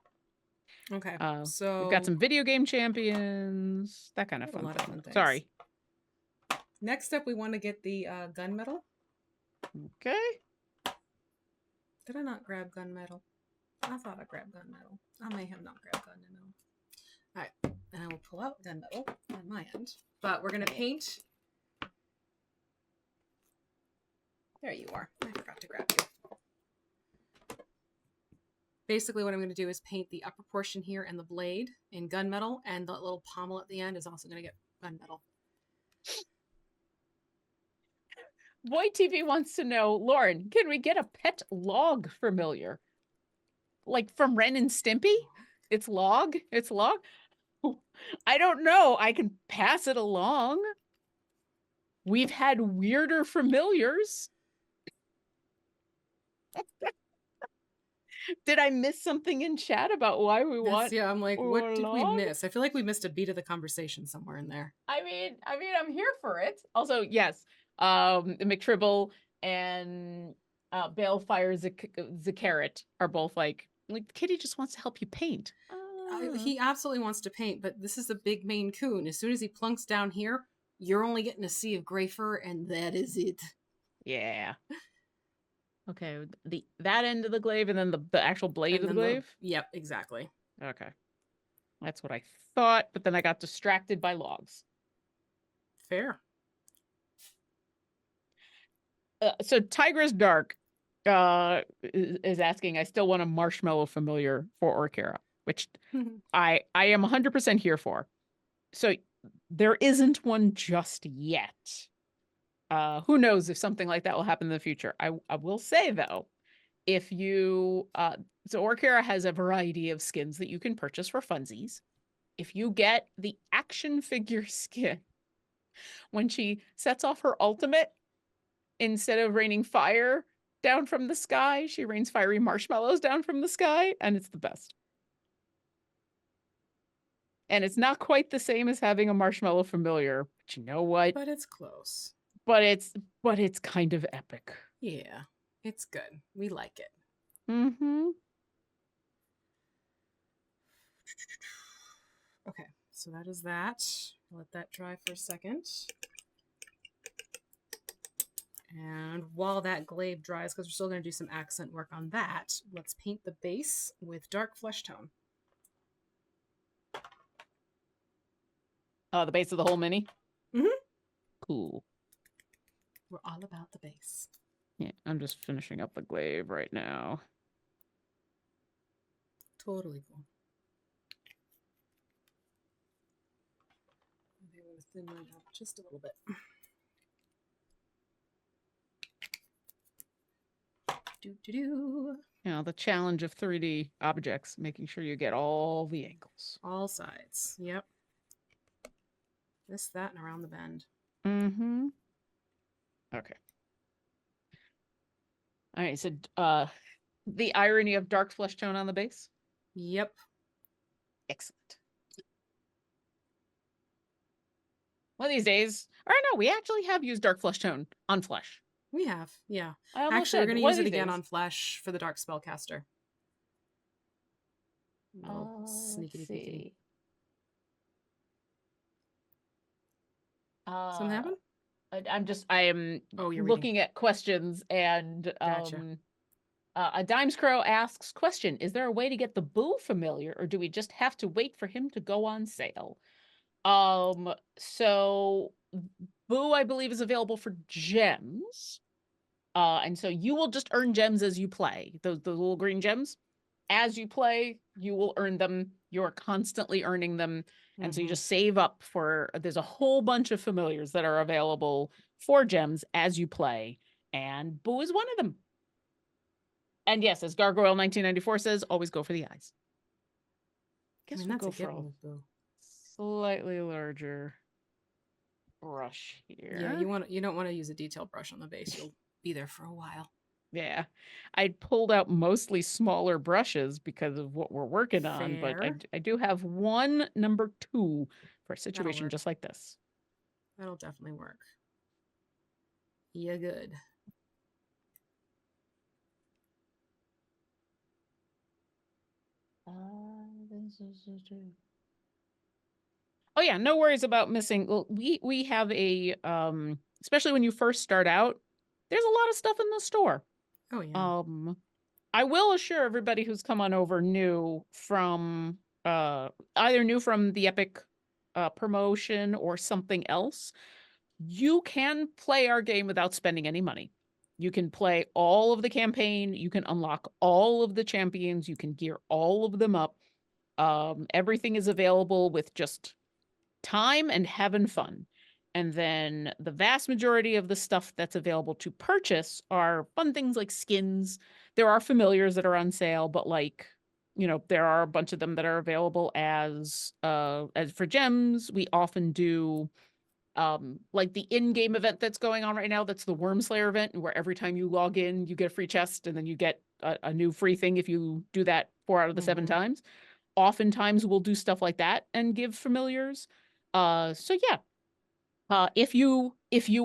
Okay, so we've got some video game champions, that kind of fun thing. Sorry. Next up, we want to get the gunmetal. Okay. Did I not grab gunmetal? I thought I grabbed gunmetal. I may have not grabbed gunmetal. All right, and I will pull out gunmetal on my end. But we're gonna paint. There you are. I forgot to grab you. Basically, what I'm going to do is paint the upper portion here and the blade in gunmetal, and the little pommel at the end is also going to get gunmetal. Boy TV wants to know, Lauren, can we get a pet log familiar? Like from Ren and Stimpy? It's log? It's log? I don't know. I can pass it along. We've had weirder familiars. Did I miss something in chat about why we want? Yeah, I'm like, what did we miss? I feel like we missed a beat of the conversation somewhere in there. I mean, I'm here for it. Also, yes, McTribble and Balefire Zakaret are both like Kitty just wants to help you paint. He absolutely wants to paint, but this is a big Maine Coon. As soon as he plunks down here, you're only getting a sea of gray fur, and that is it. Yeah. Okay, that end of the glaive, and then the actual blade of the glaive? Yep, exactly. Okay. That's what I thought, but then I got distracted by logs. Fair. So Tigress Dark is asking, I still want a marshmallow familiar for Orkira, which I am 100% here for. So there isn't one just yet. Who knows if something like that will happen in the future. I will say, though, if you So Orkira has a variety of skins that you can purchase for funsies. If you get the action figure skin, when she sets off her ultimate, instead of raining fire down from the sky, she rains fiery marshmallows down from the sky, and it's the best. And it's not quite the same as having a marshmallow familiar, but you know what? But it's close. But it's kind of epic. Yeah, it's good. We like it. Mm-hmm. Okay, so that is that. Let that dry for a second. And while that glaive dries, because we're still going to do some accent work on that, let's paint the base with dark flesh tone. The base of the whole mini? Mm-hmm. Cool. We're all about the base. Yeah, I'm just finishing up the glaive right now. Totally cool. Maybe I'm going to thin mine out just a little bit. Do. The challenge of 3D objects, making sure you get all the angles. All sides. Yep. This, that, and around the bend. Mm-hmm. Okay. All right, so the irony of dark flesh tone on the base? Yep. Excellent. One of these days, or no, we actually have used dark flesh tone on flesh. We have, yeah. Actually, we're going to use it again on flesh for the dark spellcaster. Sneaky peekity. Something happen? I am looking at questions, and Gotcha. a Dimes Crow asks, question, is there a way to get the Boo familiar, or do we just have to wait for him to go on sale? So Boo, I believe, is available for gems. And so you will just earn gems as you play. Those little green gems. As you play, you will earn them. You're constantly earning them. And so you just save up for, there's a whole bunch of familiars that are available for gems as you play. And Boo is one of them. And yes, as Gargoyle 1994 says, always go for the eyes. Guess we'll go for a slightly larger brush here. Yeah, you don't want to use a detail brush on the base. You'll be there for a while. Yeah, I pulled out mostly smaller brushes because of what we're working on, but I do have one number 2 for a situation just like this. That'll definitely work. Yeah, good. Oh yeah, no worries about missing. Well, we have a especially when you first start out, there's a lot of stuff in the store. Oh yeah. I will assure everybody who's come on over new from either new from the Epic promotion or something else, you can play our game without spending any money. You can play all of the campaign, you can unlock all of the champions, you can gear all of them up. Everything is available with just time and having fun. And then the vast majority of the stuff that's available to purchase are fun things like skins. There are familiars that are on sale, but there are a bunch of them that are available as for gems. We often do like the in-game event that's going on right now. That's the Worm Slayer event, where every time you log in, you get a free chest, and then you get a new free thing if you do that 4 out of the 7 times. Oftentimes we'll do stuff like that and give familiars. So yeah, if you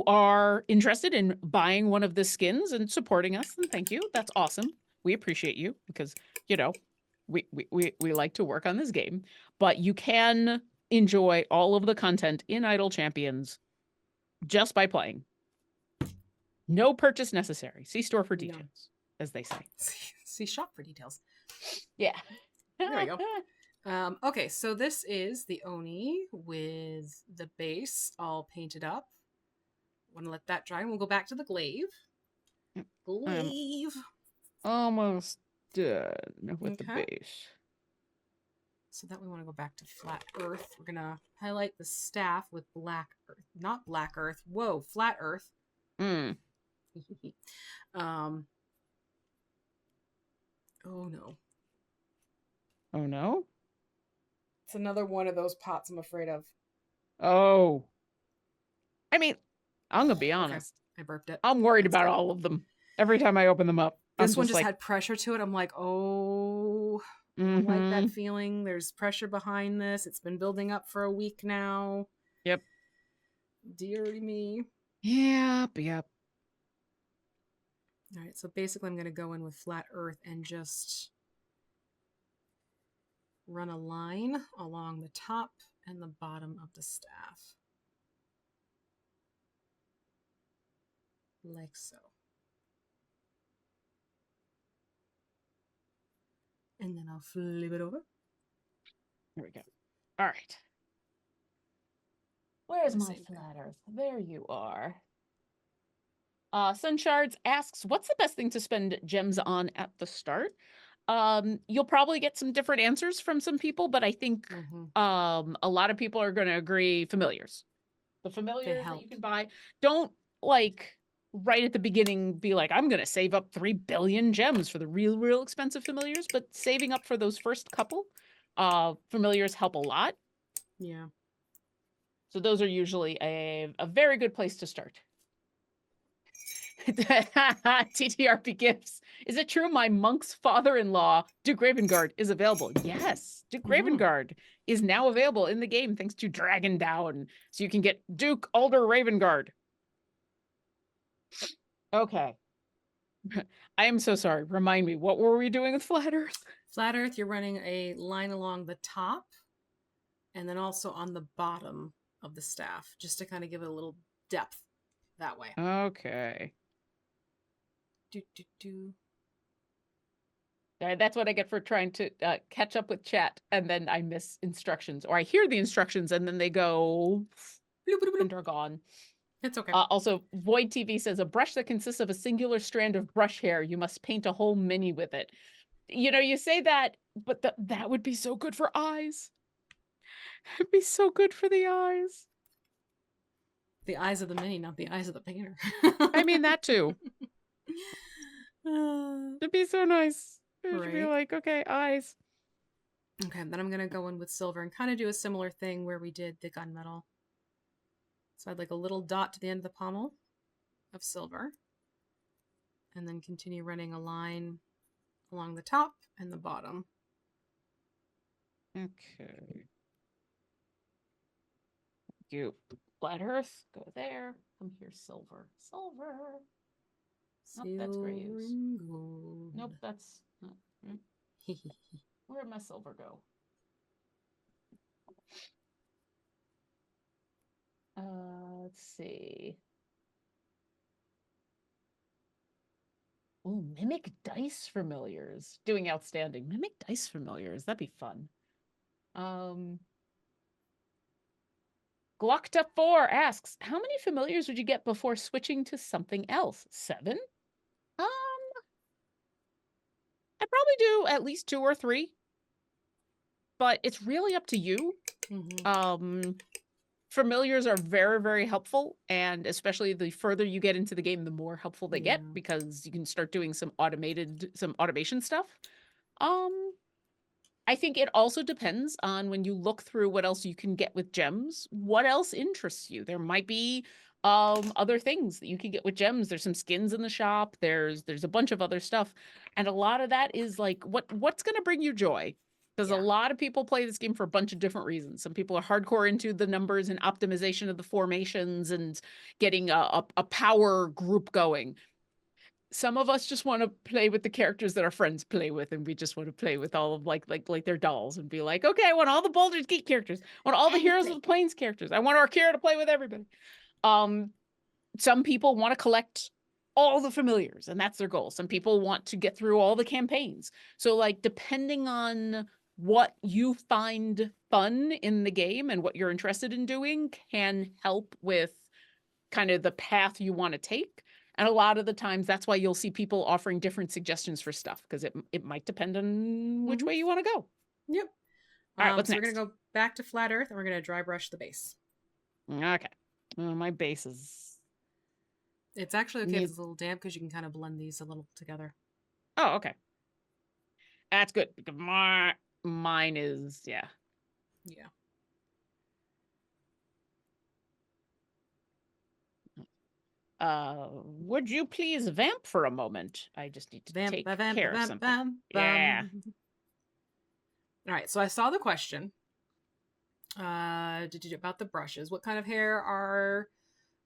are interested in buying one of the skins and supporting us, then thank you. That's awesome. We appreciate you because we like to work on this game. But you can enjoy all of the content in Idle Champions just by playing. No purchase necessary. See store for details, as they say. See shop for details. Yeah. There we go. Okay, so this is the Oni with the base all painted up. Want to let that dry, and we'll go back to the glaive. Glaive. Almost done with the base. So that we want to go back to flat earth. We're gonna highlight the staff with black earth, not black earth. Whoa, flat earth. Oh no. Oh, no? It's another one of those pots I'm afraid of. Oh. I mean, I'm going to be Okay, honest. I burped it. I'm worried That's about good. all of them. Every time I open them up, I'm This one just just like, had pressure to it. I'm like, oh, I don't like mm-hmm. that feeling. There's pressure behind this. It's been building up for a week now. Yep. Dear me. Yep, yep. All right, so basically I'm going to go in with flat earth and just run a line along the top and the bottom of the staff. Like so. And then I'll flip it over. Here we go. All right. Where's The my same flat earth? There you are. Sunshards asks, what's the best thing to spend gems on at the start? You'll probably get some different answers from some people, but I think a lot of people are going to agree familiars. The They familiars that you help. can buy. Don't like right at the beginning be like, I'm going to save up 3 billion gems for the real expensive familiars, but saving up for those first couple familiars help a lot. Yeah. So those are usually a very good place to start. TTRP gifts. Is it true my monk's father-in-law, Duke Ravengard, is available? Yes, Duke Ravengard is now available in the game thanks to Dragon Down. So you can get Duke Alder Ravengard. Okay. I am so sorry. Remind me, what were we doing with Flat Earth? Flat earth, you're running a line along the top and then also on the bottom of the staff, just to kind of give it a little depth that way. Okay. Do, do, do. That's what I get for trying to catch up with chat, and then I miss instructions, or I hear the instructions and then they go Bloop, bloop, bloop. and are gone. It's okay. Also, Void TV says a brush that consists of a singular strand of brush hair. You must paint a whole mini with it. You know, you say that, but that would be so good for eyes. It'd be so good for the eyes. The eyes of the mini, not the eyes of the painter. I mean, that too. It'd be so nice. It should be like, okay, eyes. Okay, then I'm going to go in with silver and kind of do a similar thing where we did the gunmetal. So I'd like a little dot to the end of the pommel of silver. And then continue running a line along the top and the bottom. Okay. You Flat Earth, go there. Come here, silver. Silver. Nope, that's gray use. Nope, that's not. Where'd my silver go? Let's see. Ooh, Mimic Dice Familiars. Doing outstanding. Mimic Dice Familiars. That'd be fun. Glockta4 asks, how many familiars would you get before switching to something else? 7? I'd probably do at least 2 or 3. But it's really up to you. Familiars are very, very helpful, and especially the further you get into the game, the more helpful they get, because you can start doing some automation stuff. I think it also depends on, when you look through what else you can get with gems, what else interests you. There might be other things that you can get with gems. There's some skins in the shop. There's a bunch of other stuff, and a lot of that is like what's going to bring you joy. Because a lot of people play this game for a bunch of different reasons. Some people are hardcore into the numbers and optimization of the formations and getting a power group going. Some of us just want to play with the characters that our friends play with, and we just want to play with all of like their dolls and be like, okay, I want all the Baldur's Gate characters. I want all the Heroes of the Plains characters. I want Arkira to play with everybody. Some people want to collect all the familiars, and that's their goal. Some people want to get through all the campaigns. So like, depending on what you find fun in the game and what you're interested in doing can help with kind of the path you want to take. And a lot of the times that's why you'll see people offering different suggestions for stuff, because it might depend on which way you want to go. Yep. All right, what's so next? We're going to go back to flat earth and we're going to dry brush the base. Okay. My base is... It's actually okay if it's a little damp, because you can kind of blend these a little together. Oh, okay. That's good. My Mine is, yeah. Yeah. Would you please vamp for a moment? I just need to Vamp, take ba, vamp, ba, care of vamp, something. bam, Yeah. bam. All right, so I saw the question. About the brushes. What kind of hair are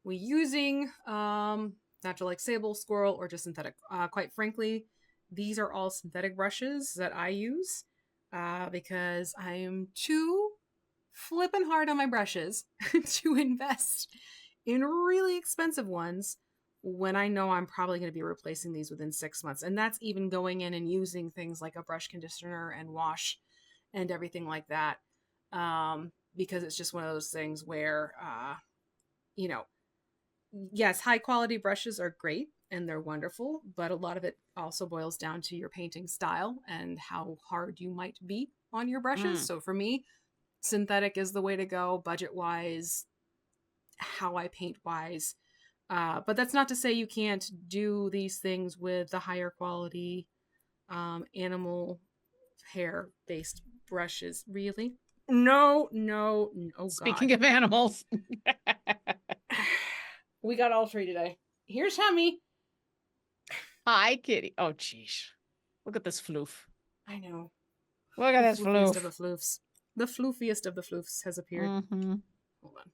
we using? Natural like sable, squirrel, or just synthetic? Quite frankly, these are all synthetic brushes that I use because I am too flippin' hard on my brushes to invest in really expensive ones when I know I'm probably going to be replacing these within 6 months. And that's even going in and using things like a brush conditioner and wash and everything like that. Because it's just one of those things where, you know, yes, high quality brushes are great and they're wonderful, but a lot of it also boils down to your painting style and how hard you might be on your brushes. Mm. So for me, synthetic is the way to go, budget wise, how I paint wise. But that's not to say you can't do these things with the higher quality animal hair based brushes. Really? No, no, oh Speaking God. of animals. We got all three today. Here's Hemi. Hi, kitty. Oh, jeez. Look at this floof. I know. Look at The this floofiest of the floof. floofs. The floofiest of the floofs has appeared. Mm-hmm. Hold on.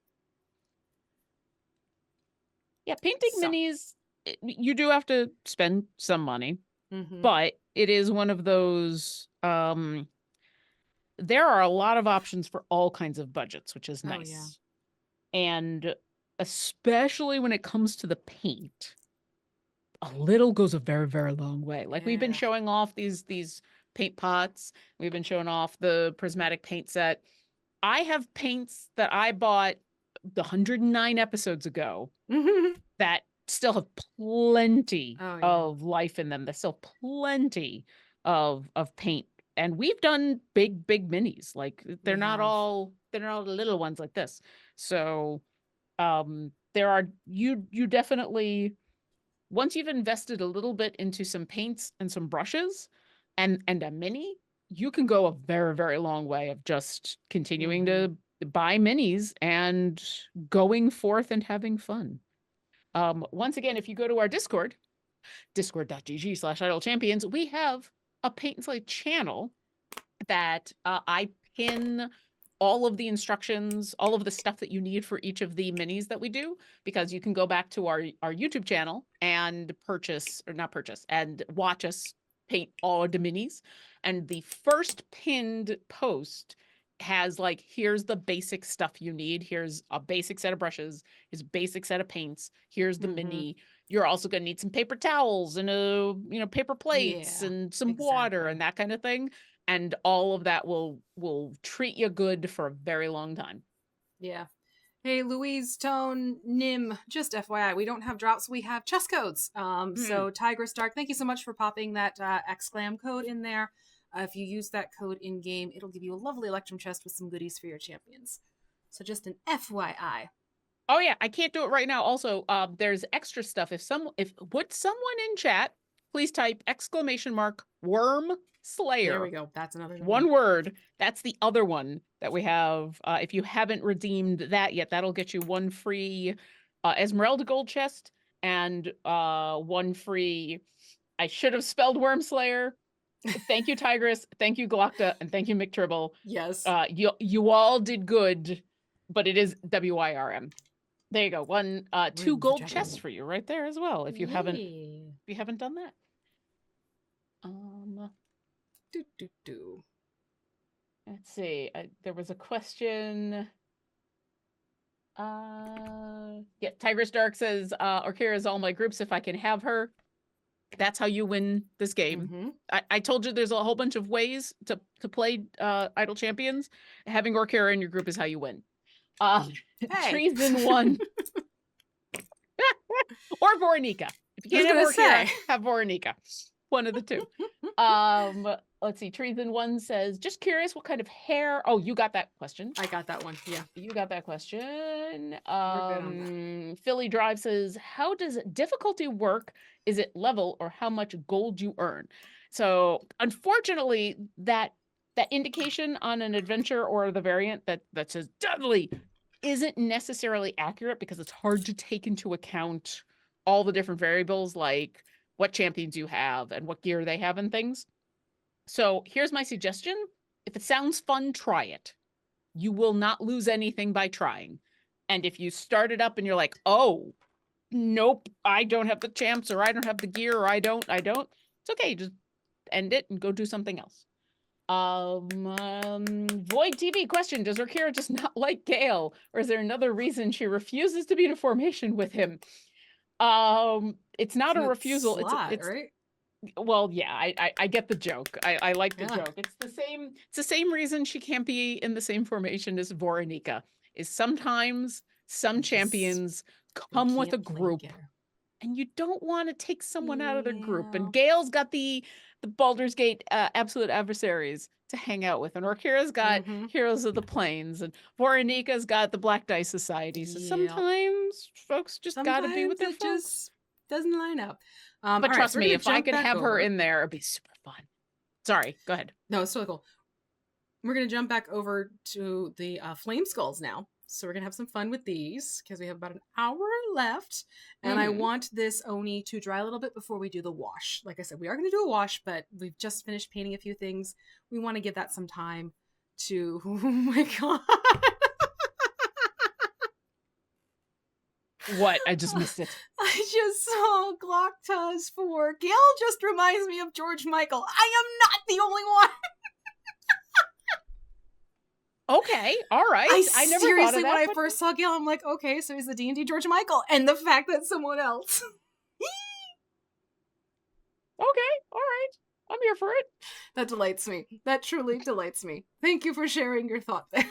Yeah, painting So. minis, you do have to spend some money, Mm-hmm. but it is one of those, there are a lot of options for all kinds of budgets, which is Oh, yeah. nice. And especially when it comes to the paint, a little goes a very, very long way. Like we've been Yeah. showing off these paint pots. We've been showing off the prismatic paint set. I have paints that I bought 109 episodes ago that still have plenty Oh, yeah. of life in them. There's still plenty of paint. And we've done big minis. Like they're not all the little ones like this. So there are you definitely, once you've invested a little bit into some paints and some brushes and a mini, you can go a very, very long way of just continuing to buy minis and going forth and having fun. Once again, if you go to our Discord, discord.gg/idlechampions, we have a paint and slay channel that I pin all of the instructions, all of the stuff that you need for each of the minis that we do, because you can go back to our YouTube channel and and watch us paint all of the minis. And the first pinned post has like, here's the basic stuff you need. Here's a basic set of brushes, here's a basic set of paints, here's the mini. You're also going to need some paper towels and paper plates and some water and that kind of thing. And all of that will treat you good for a very long time. Yeah. Hey, Louise, Tone, Nim, just FYI, we don't have drops, we have chest codes. So Tigress Dark, thank you so much for popping that exclam code in there. If you use that code in game, it'll give you a lovely Electrum chest with some goodies for your champions. So just an FYI. Oh yeah, I can't do it right now. Also, there's extra stuff. Would someone in chat please type !Worm Slayer. There we go. That's another one word. That's the other one that we have. If you haven't redeemed that yet, that'll get you one free Esmeralda gold chest and one free. I should have spelled Worm Slayer. Thank you, Tigress. Thank you, Glockta, and thank you, McTribble. Yes. You all did good, but it is WIRM. There you go. 2 gold chests for you right there as well. If you haven't done that. Let's see. There was a question. Yeah, Tigress Dark says, Orkira is all my groups if I can have her. That's how you win this game. I told you there's a whole bunch of ways to play Idle Champions. Having Orkira in your group is how you win. Treason 1. Or Voronika. If you can't have Orkira, have Voronika. One of the two. Let's see. Treason 1 says, just curious what kind of hair. Oh, you got that question. I got that one. Yeah. You got that question. We're good on that. Philly Drive says, how does difficulty work? Is it level or how much gold you earn? So unfortunately, that that indication on an adventure or the variant that says Dudley isn't necessarily accurate because it's hard to take into account all the different variables like what champions you have and what gear they have and things. So here's my suggestion. If it sounds fun, try it. You will not lose anything by trying. And if you start it up and you're like, oh, nope, I don't have the champs, or I don't have the gear, or I don't, it's okay. Just end it and go do something else. Void TV question: does Orkira just not like Gale, or is there another reason she refuses to be in a formation with him? It's not a refusal. It's right. Well, yeah, I get the joke. I like the joke. It's the same reason she can't be in the same formation as Voronika. Is sometimes some champions come with a group, and you don't want to take someone out of their group. And Gale's got the Baldur's Gate absolute adversaries to hang out with, and Orkira's got Heroes of the Plains, and Voronika's got the Black Dice Society. So sometimes folks just gotta be with their folks. Just doesn't line up. But trust me, if I could have her in there, it'd be super fun. Sorry, go ahead. No, it's totally cool. We're going to jump back over to the Flameskulls now. So we're going to have some fun with these because we have about an hour left. And I want this Oni to dry a little bit before we do the wash. Like I said, we are going to do a wash, but we've just finished painting a few things. We want to give that some time to... Oh my god. What? I just missed it. I just saw Glocktas for Gale just reminds me of George Michael. I am not the only one. Okay, all right. I never seriously, thought of that, when I first saw Gale, I'm like, okay, so he's the D&D George Michael, and the fact that someone else. Okay, all right. I'm here for it. That delights me. That truly delights me. Thank you for sharing your thought there.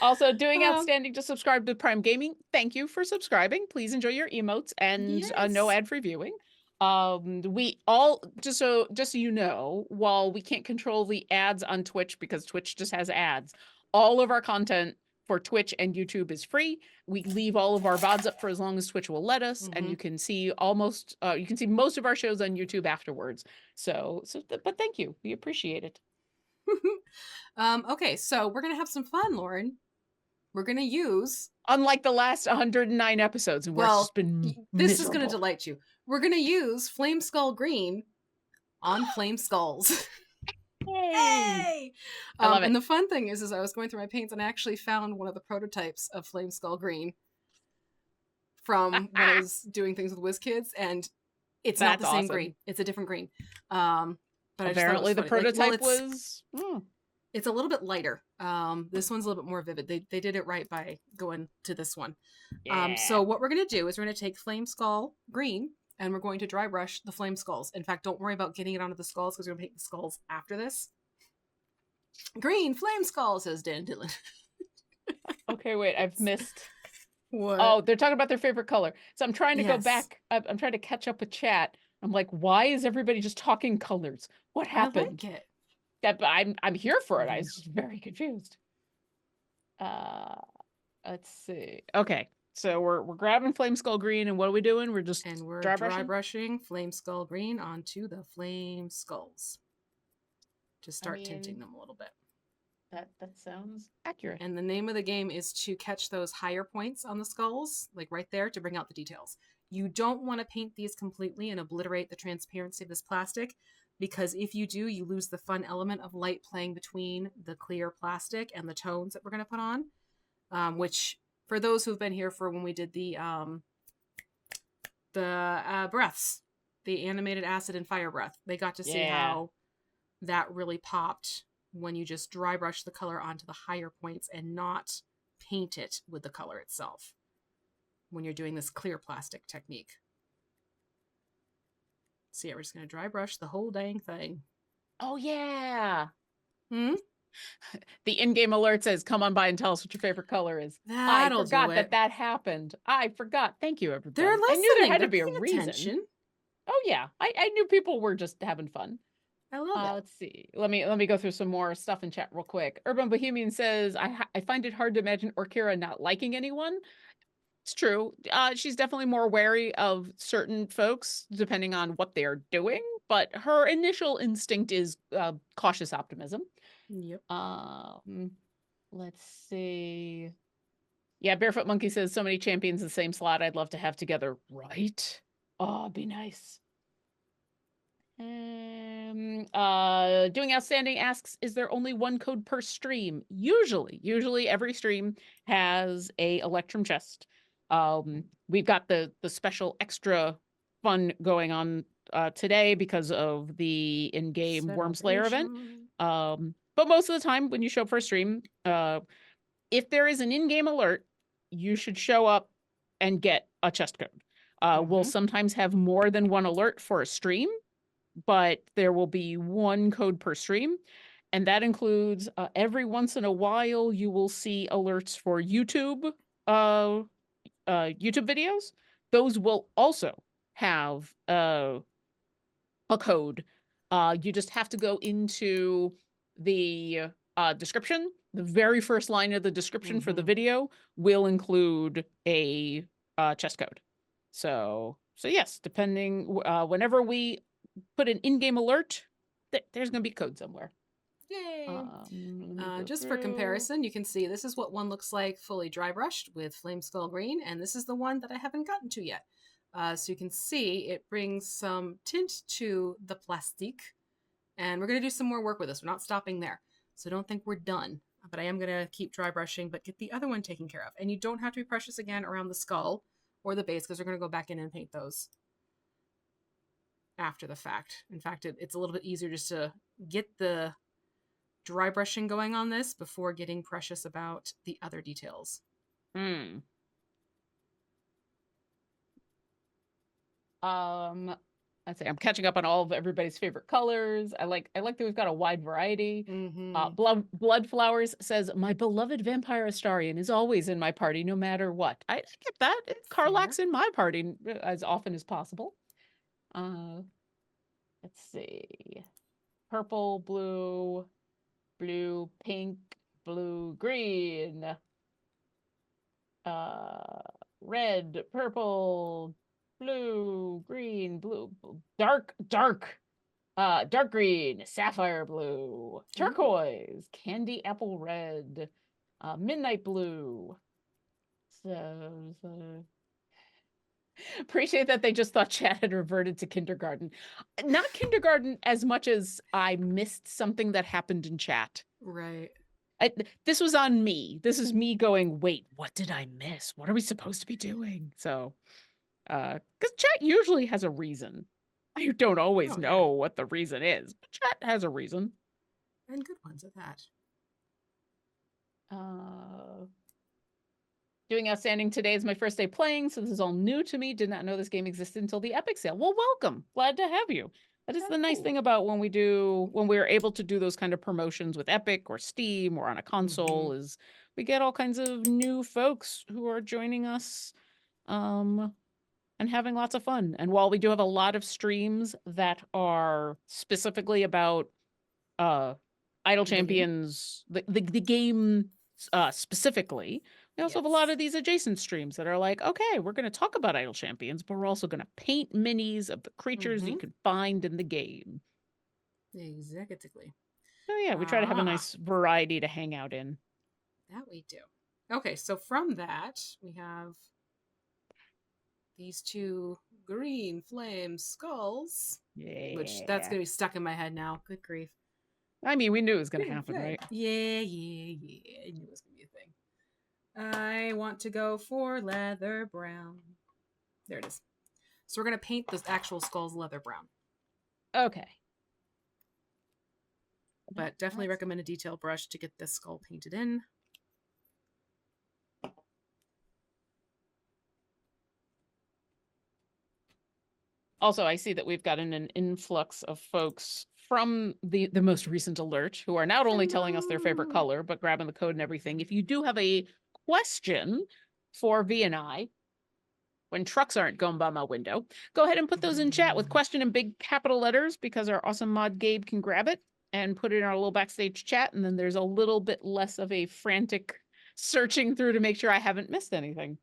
Also, doing outstanding to subscribe to Prime Gaming. Thank you for subscribing. Please enjoy your emotes and no ad-free viewing. We all just so you know, while we can't control the ads on Twitch because Twitch just has ads, all of our content for Twitch and YouTube is free. We leave all of our VODs up for as long as Twitch will let us, and you can see most of our shows on YouTube afterwards. But thank you. We appreciate it. Okay, so we're gonna have some fun, Lauren. We're gonna use, unlike the last 109 episodes, and where it's just been this miserable. is gonna delight you. We're gonna use Flameskull Green on Flameskulls. Hey! I love it. And the fun thing is I was going through my paints and I actually found one of the prototypes of Flameskull Green from when I was doing things with WizKids, and it's not the same green. It's a different green. But apparently the prototype was... It's a little bit lighter. This one's a little bit more vivid. They did it right by going to this one. So what we're going to do is we're going to take Flameskull Green, and we're going to dry brush the Flameskulls. In fact, don't worry about getting it onto the skulls because we're going to paint the skulls after this. Green Flameskull, says Dan Dillon. Okay, wait, I've missed... What? Oh, they're talking about their favorite color. So I'm trying to go back. I'm trying to catch up with chat. I'm like, why is everybody just talking colors? What happened? I like it. I'm here for it. I was just very confused. Let's see. Okay, so we're grabbing Flameskull Green, and what are we doing? We're dry brushing Flameskull Green onto the Flameskulls. Just start tinting them a little bit. That sounds accurate. And the name of the game is to catch those higher points on the skulls, like right there, to bring out the details. You don't want to paint these completely and obliterate the transparency of this plastic, because if you do, you lose the fun element of light playing between the clear plastic and the tones that we're going to put on, which for those who've been here for when we did the breaths, the animated acid and fire breath, they got to see how that really popped when you just dry brush the color onto the higher points and not paint it with the color itself when you're doing this clear plastic technique. So yeah, we're just going to dry brush the whole dang thing. Oh, yeah. The in-game alert says, come on by and tell us what your favorite color is. I forgot that happened. I forgot. Thank you, everybody. They're listening. I knew there had to be a reason. Attention. Oh, yeah. I knew people were just having fun. I love it. Let's see. Let me go through some more stuff in chat real quick. Urban Bohemian says, I find it hard to imagine Orkira not liking anyone. It's true. She's definitely more wary of certain folks depending on what they're doing. but her initial instinct is cautious optimism. Yep. Let's see. Yeah, Barefoot Monkey says so many champions in the same slot I'd love to have together. Right? Oh, be nice. Doing Outstanding asks, is there only one code per stream? Usually every stream has a Electrum chest. We've got the special extra fun going on today because of the in-game Wormslayer event. But most of the time when you show up for a stream, if there is an in-game alert, you should show up and get a chest code. We'll sometimes have more than one alert for a stream, but there will be one code per stream. And that includes every once in a while, you will see alerts for YouTube videos. Those will also have a code. You just have to go into the description. The very first line of the description for the video will include a chest code. So yes, depending, whenever we put an in-game alert, there's going to be code somewhere. Yay! Just for comparison, you can see this is what one looks like fully dry brushed with Flameskull green, and this is the one that I haven't gotten to yet. So you can see it brings some tint to the plastique, and we're going to do some more work with this. We're not stopping there, so don't think we're done. But I am going to keep dry brushing, but get the other one taken care of. And you don't have to be precious again around the skull or the base, because we're going to go back in and paint those after the fact. In fact, it's a little bit easier just to get the dry brushing going on this before getting precious about the other details. I'd say I'm catching up on all of everybody's favorite colors. I like that we've got a wide variety. Blood Flowers says, my beloved vampire Astarion is always in my party no matter what. I get that. Karlach's in my party as often as possible. Let's see. Purple, blue, pink, blue, green, red, purple, blue, green, blue, dark green, sapphire blue, turquoise, candy apple red, midnight blue. So appreciate that they just thought chat had reverted to kindergarten. Not kindergarten as much as I missed something that happened in chat. Right. This was on me. This is me going, wait, what did I miss? What are we supposed to be doing? So, because chat usually has a reason. I don't always know what the reason is, but chat has a reason. And good ones at that. Doing Outstanding today is my first day playing, so this is all new to me. Did not know this game existed until the Epic sale. Well, welcome. Glad to have you. That is the nice thing about when we're able to do those kind of promotions with Epic or Steam or on a console is we get all kinds of new folks who are joining us and having lots of fun. And while we do have a lot of streams that are specifically about Idle Champions, the game specifically, we also have a lot of these adjacent streams that are like, okay, we're going to talk about Idle Champions, but we're also going to paint minis of the creatures you can find in the game. Exactly. So yeah, we try to have a nice variety to hang out in. That we do. Okay, so from that, we have these two green flame skulls. Yeah. Which, that's going to be stuck in my head now. Good grief. I mean, we knew it was going to happen, right? Yeah. I knew it was going to be a thing. I want to go for leather brown. There it is. So we're going to paint the actual skulls leather brown. Okay. But definitely recommend a detail brush to get this skull painted in. Also, I see that we've gotten an influx of folks from the most recent alert who are not only telling us their favorite color, but grabbing the code and everything. If you do have a question for Vee and I, when trucks aren't going by my window, go ahead and put those in chat with question in big capital letters, because our awesome mod Gabe can grab it and put it in our little backstage chat. And then there's a little bit less of a frantic searching through to make sure I haven't missed anything.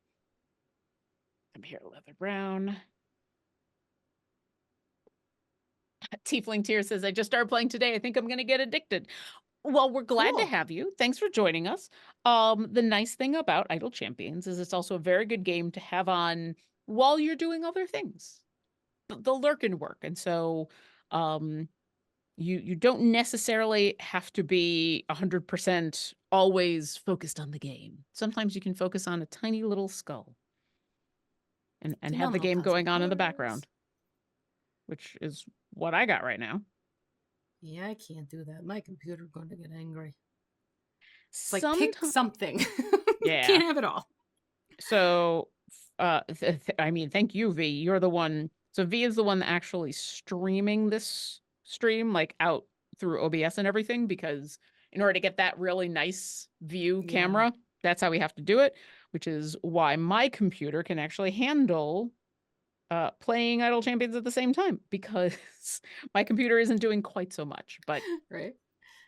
I'm here, leather brown. Tiefling Tear says, I just started playing today. I think I'm going to get addicted. Well, we're glad to Cool. have you. Thanks for joining us. The nice thing about Idle Champions is it's also a very good game to have on while you're doing other things. The lurkin work. And so you don't necessarily have to be 100% always focused on the game. Sometimes you can focus on a tiny little skull and have the game going on in the background, which is what I got right now. Yeah, I can't do that. My computer's going to get angry. It's like, pick something. Yeah. Can't have it all. So, I mean, thank you, Vee. You're the one. So Vee is the one actually streaming this stream, like out through OBS and everything, because in order to get that really nice view camera, that's how we have to do it, which is why my computer can actually handle playing Idle Champions at the same time, because my computer isn't doing quite so much. But right,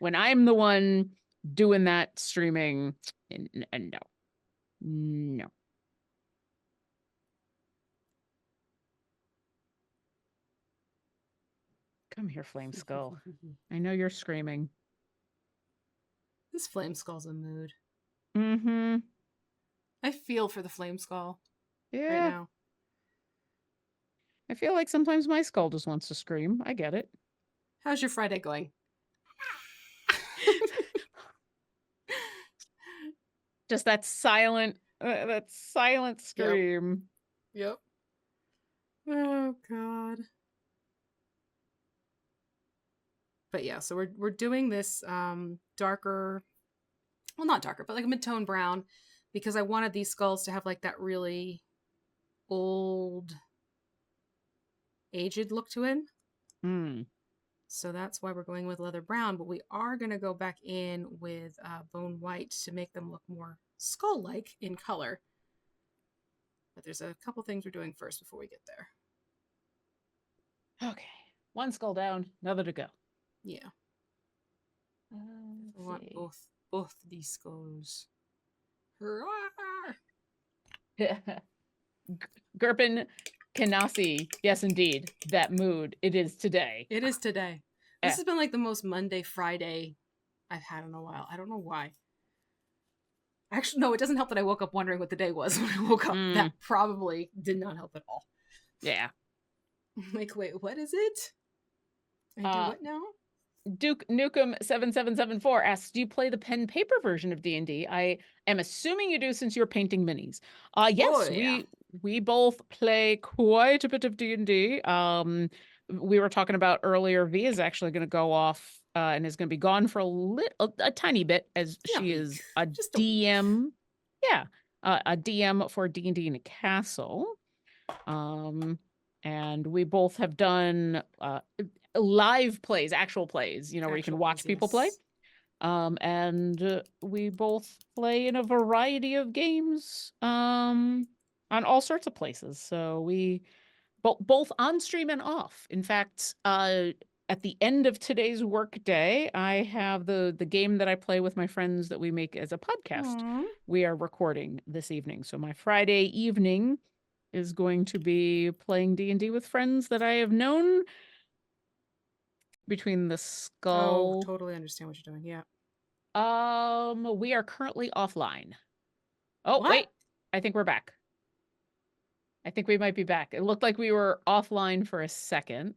when I'm the one doing that streaming, no. No. Come here, Flameskull. I know you're screaming. This Flameskull's a mood. Mm-hmm. I feel for the Flameskull Yeah. right now. I feel like sometimes my skull just wants to scream. I get it. How's your Friday going? Just that silent scream. Yep. Oh God. But yeah, so we're doing this darker, well, not darker, but like a mid-tone brown, because I wanted these skulls to have like that really old, aged look to it. So that's why we're going with leather brown, but we are going to go back in with bone white to make them look more skull-like in color. But there's a couple things we're doing first before we get there. Okay. One skull down, another to go. Yeah. I want both these skulls. Gerpin Kanasi. Yes, indeed. That mood. It is today. It is today. This has been like the most Monday, Friday I've had in a while. I don't know why. Actually, no, it doesn't help that I woke up wondering what the day was when I woke up. That probably did not help at all. Yeah. Like, wait, what is it? I do what now? Duke Nukem 7774 asks, do you play the pen paper version of D&D? I am assuming you do since you're painting minis. Yes, we both play quite a bit of D&D. We were talking about earlier, Vee is actually going to go off and is going to be gone for a tiny bit, as she is a DM. A DM for D&D in a castle. And we both have done live plays, actual plays, where you can watch people play. And we both play in a variety of games on all sorts of places. So we both on stream and off. In fact, at the end of today's work day, I have the game that I play with my friends that we make as a podcast. We are recording this evening. So my Friday evening is going to be playing D&D with friends that I have known between the skull. Oh, totally understand what you're doing. Yeah. We are currently offline. Oh, what? wait. I think we're back. I think we might be back. It looked like we were offline for a second.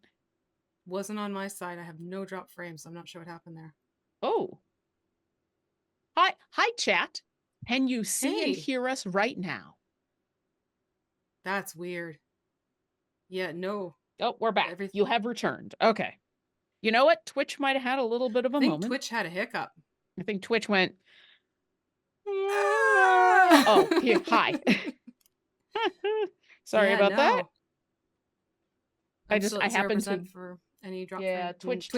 Wasn't on my side. I have no drop frames, so I'm not sure what happened there. Oh. Hi, chat. Can you see and hear us right now? That's weird. Yeah, no. Oh, we're back. You have returned. Okay. You know what? Twitch might have had a little bit of a moment. Twitch had a hiccup. I think Twitch went, oh, here, hi. Sorry about that. I happened to for any drop. Yeah, Twitch.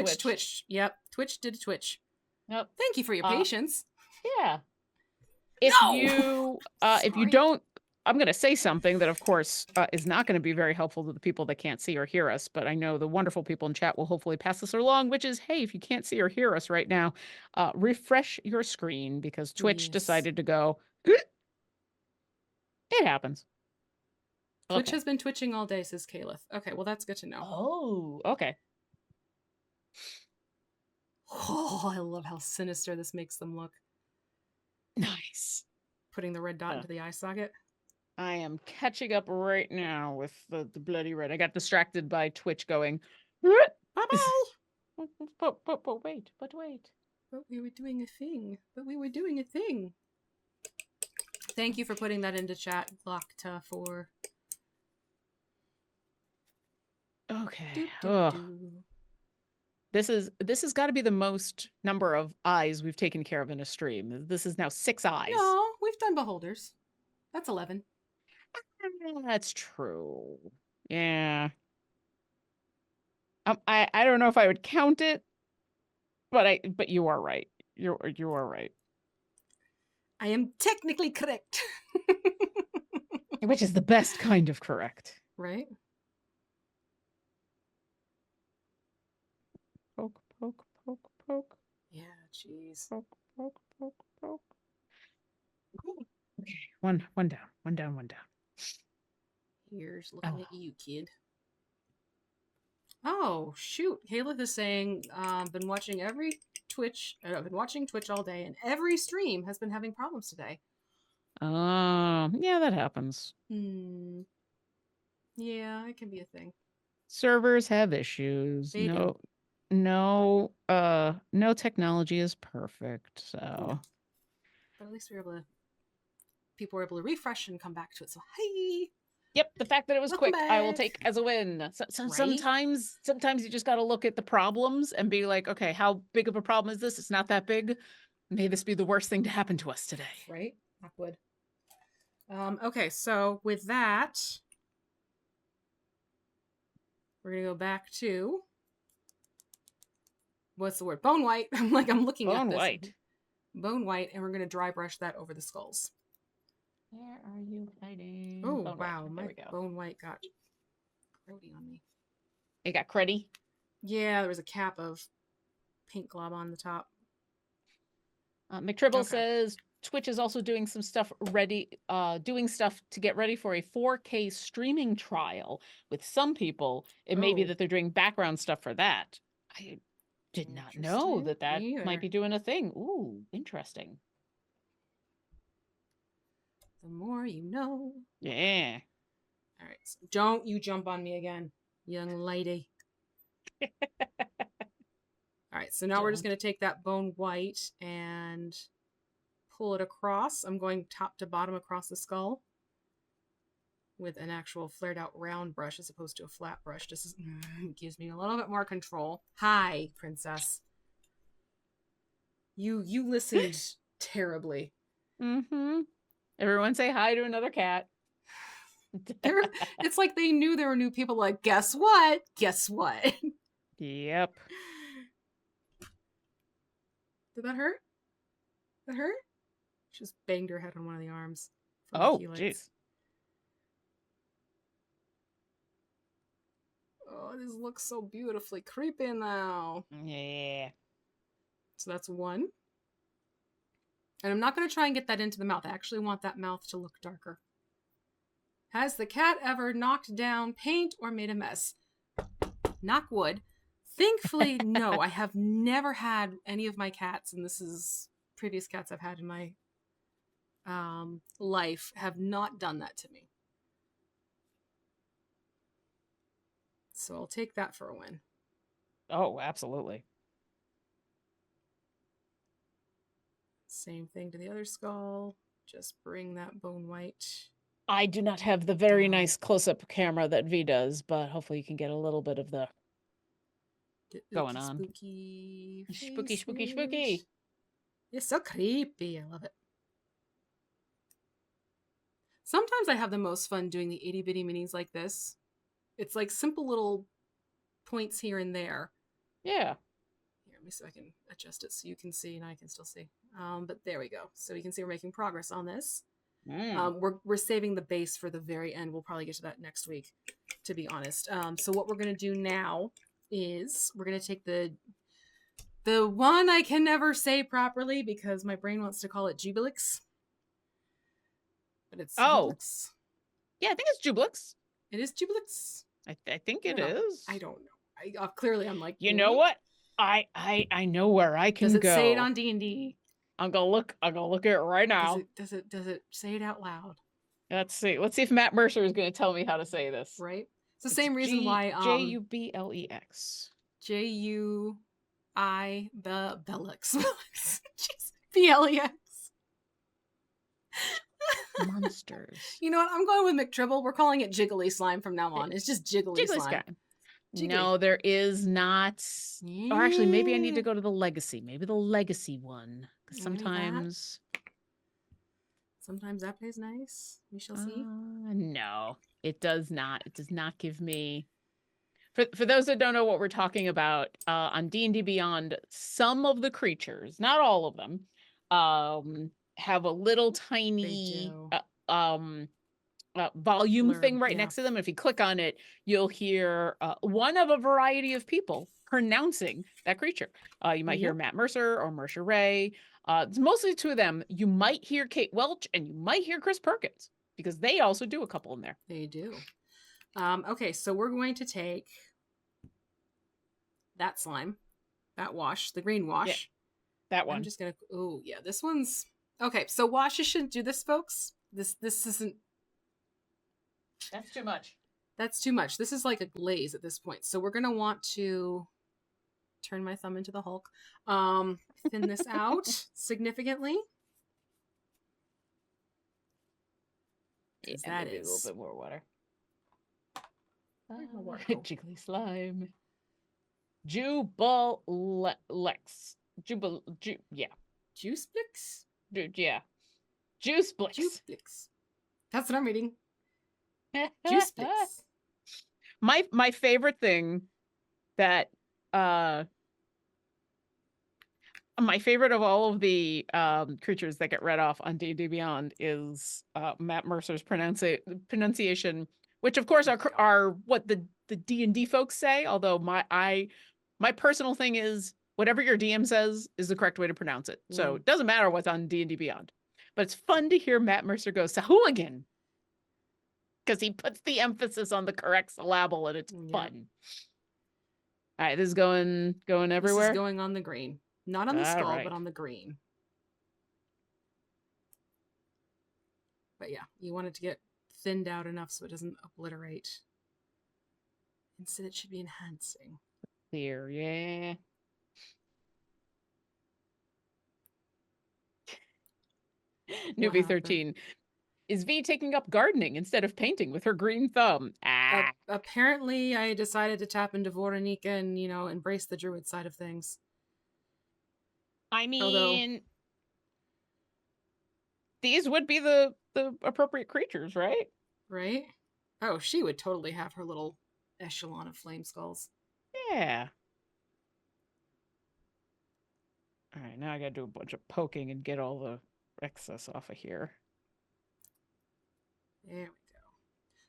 Yep, Twitch did a Twitch. Yep. Thank you for your patience. Yeah. If you don't, I'm going to say something that, of course, is not going to be very helpful to the people that can't see or hear us, but I know the wonderful people in chat will hopefully pass this along, which is, hey, if you can't see or hear us right now, refresh your screen, because Twitch decided to go, it happens. Twitch has been twitching all day, says Caliph. Okay, well, that's good to know. Oh, okay. Oh, I love how sinister this makes them look. Nice. Putting the red dot into the eye socket. I am catching up right now with the bloody red. I got distracted by Twitch going, Bye-bye! but wait. But we were doing a thing. Thank you for putting that into chat, Glockta, for... Okay. This has got to be the most number of eyes we've taken care of in a stream. This is now 6 eyes. No, we've done beholders. That's 11. That's true. Yeah. I don't know if I would count it, but you are right. You are right. I am technically correct. Which is the best kind of correct. Right? Poke, poke, poke, poke. Yeah, jeez. Poke, poke, poke, poke. Okay, one down. Here's looking at you, kid. Oh, shoot. Caleb is saying, been watching Twitch all day, and every stream has been having problems today. Yeah, that happens. Yeah, it can be a thing. Servers have issues. No technology is perfect, so. No. But at least people were able to refresh and come back to it, so hey! Yep, the fact that it was Welcome quick, back. I will take as a win. Right? Sometimes you just got to look at the problems and be like, okay, how big of a problem is this? It's not that big. May this be the worst thing to happen to us today. Right? That would. Okay, so with that, we're going to go back to... What's the word? Bone white. I'm looking at this. Bone white, and we're going to dry brush that over the skulls. Where are you hiding? Oh, bone wow. White. My bone white got grody on me. It got cruddy? Yeah, there was a cap of paint glob on the top. McTribble says Twitch is also doing some stuff doing stuff to get ready for a 4K streaming trial with some people. It may be that they're doing background stuff for that. I did not know that might be doing a thing. Ooh, interesting. The more you know. Yeah. All right. So don't you jump on me again, young lady. All right. So now we're just going to take that bone white and pull it across. I'm going top to bottom across the skull with an actual flared out round brush as opposed to a flat brush. This gives me a little bit more control. Hi, princess. You listened terribly. Mm-hmm. Everyone say hi to another cat. It's like they knew there were new people. Like, guess what? Yep. Did that hurt? That hurt? She just banged her head on one of the arms. Oh, jeez. Oh, this looks so beautifully creepy now. Yeah. So that's one. And I'm not going to try and get that into the mouth. I actually want that mouth to look darker. Has the cat ever knocked down paint or made a mess? Knock wood. Thankfully, no. I have never had any of my cats, and this is previous cats I've had in my life, have not done that to me. So I'll take that for a win. Oh, absolutely. Same thing to the other skull. Just bring that bone white. I do not have the very nice close-up camera that Vee does, but hopefully you can get a little bit of the going on. Spooky. Spooky. It's so creepy. I love it. Sometimes I have the most fun doing the itty bitty minis like this. It's like simple little points here and there. Yeah. Here, let me see if I can adjust it so you can see and I can still see. But there we go. So you can see we're making progress on this. We're saving the base for the very end. We'll probably get to that next week, to be honest. So what we're going to do now is we're going to take the one I can never say properly because my brain wants to call it Jubilix. But it's Jubilix. Yeah, I think it's Jubilix. It is Jubilix. I think it is. I don't know. Clearly I'm like, you know what? I know where I Does can it say it go. on D&D? I'm gonna look at it right now. Does it say it out loud? Let's see if Matt Mercer is gonna tell me how to say this. Right? It's the It's same reason why Jubilex. J-U-I Bellix. Jeez. B-L-E-X. Monsters. You know what? I'm going with McTribble. We're calling it Jiggly Slime from now on. It's just Jiggly Jiggly Slime. Sky. No, there is not. Yeah. Or actually, maybe I need to go to the Legacy. Maybe the Legacy one. Because sometimes that plays nice. We shall see. No, it does not. It does not give me. For those that don't know what we're talking about, on D&D Beyond, some of the creatures, not all of them, have a little tiny volume thing right next to them. If you click on it, you'll hear one of a variety of people pronouncing that creature. You might hear Matt Mercer or Mercer Ray. It's mostly two of them. You might hear Kate Welch and you might hear Chris Perkins because they also do a couple in there. They do. Okay, so we're going to take that slime, that wash, the green wash. Yeah, that one. I'm just gonna. Oh yeah, this one's okay. So washes shouldn't do this, folks. This isn't. That's too much. That's too much. This is like a glaze at this point. So we're gonna want to turn my thumb into the Hulk. Thin this out significantly. Yeah, that maybe is a little bit more water. Jiggly slime. Jubilex. Yeah. Juiceblix? Yeah. Juiceblix. Juiceblix. That's what I'm reading. Juiceblix. My favorite thing that my favorite of all of the creatures that get read off on D&D Beyond is Matt Mercer's pronunciation, which of course are what the D&D folks say, although my personal thing is whatever your DM says is the correct way to pronounce it. So it doesn't matter what's on D&D Beyond. But it's fun to hear Matt Mercer go Sahuagin, because he puts the emphasis on the correct syllable and it's fun. All right, this is going everywhere. This is going on the green. Not on the skull, but on the green. But yeah, you want it to get thinned out enough so it doesn't obliterate. Instead, it should be enhancing. Clear, yeah. Newbie 13. Is V taking up gardening instead of painting with her green thumb? Apparently, I decided to tap into Voronika and, embrace the druid side of things. I mean, these would be the appropriate creatures, right? Right? Oh, she would totally have her little echelon of Flameskulls. Yeah. All right, now I gotta do a bunch of poking and get all the excess off of here. There we go.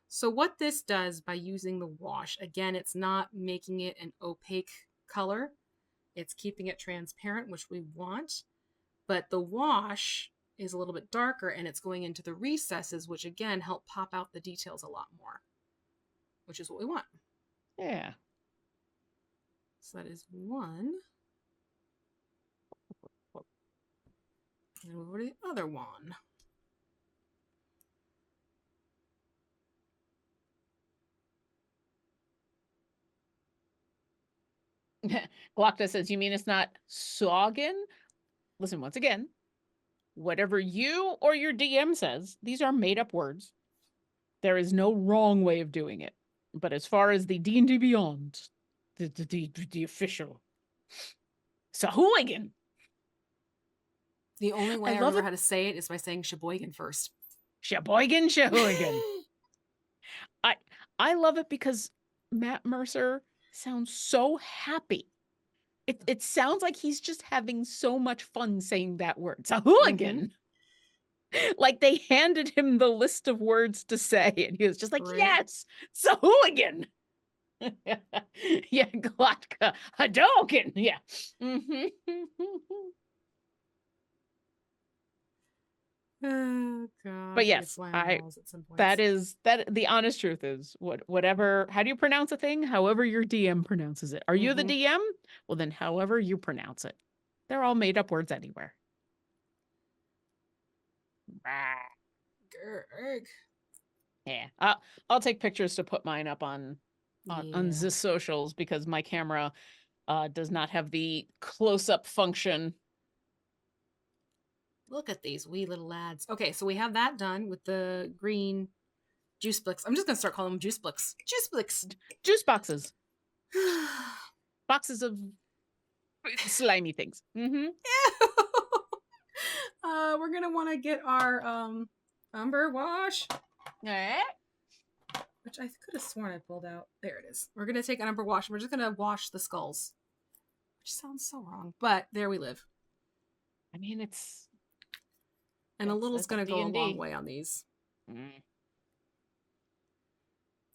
So what this does by using the wash, again, it's not making it an opaque color. It's keeping it transparent, which we want. But the wash is a little bit darker and it's going into the recesses, which again help pop out the details a lot more, which is what we want. Yeah. So that is one. And over to the other one. Glockta says, you mean it's not Soggin? Listen, once again, whatever you or your DM says, these are made up words. There is no wrong way of doing it. But as far as the D&D Beyond, the official Sahuagin. The only way I remember how to say it is by saying Sheboygan first. Sheboygan. I love it because Matt Mercer sounds so happy. It sounds like he's just having so much fun saying that word. Sahuagin. Like they handed him the list of words to say, and he was just like, yes, Sahuagin. Yeah, Glotka. Hadoken. Yeah. Oh, God. But pretty yes, slime balls at some that points. is that the honest truth is whatever, how do you pronounce a thing? However your DM pronounces it. Are you the DM? Well, then however you pronounce it. They're all made up words anywhere. Grr. Yeah. I'll take pictures to put mine up on the socials because my camera does not have the close-up function. Look at these wee little lads. Okay, so we have that done with the green juice blicks. I'm just gonna start calling them juice blicks. Juice blicks. Juice boxes. Boxes of slimy things. We're gonna want to get our umber wash. Which I could have sworn I pulled out. There it is. We're gonna take an umber wash and we're just gonna wash the skulls. Which sounds so wrong, but there we live. I mean, it's... And a little's gonna go a D&D. long way on these.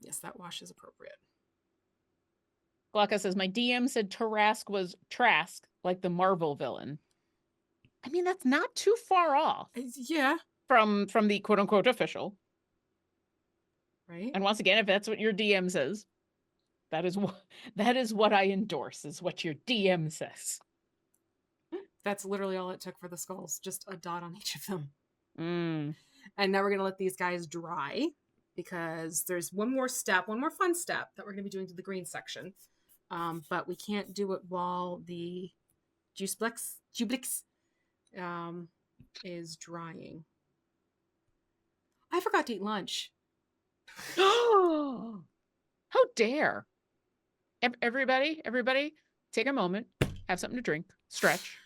Yes, that wash is appropriate. Glocka says, my DM said Tarask was Trask, like the Marvel villain. I mean, that's not too far off. Yeah. From the quote-unquote official. Right. And once again, if that's what your DM says, that is what I endorse, is what your DM says. That's literally all it took for the skulls. Just a dot on each of them. And now we're going to let these guys dry because there's one more fun step that we're going to be doing to the green section. But we can't do it while the jublix is drying. I forgot to eat lunch. How dare. Everybody, take a moment, have something to drink, stretch.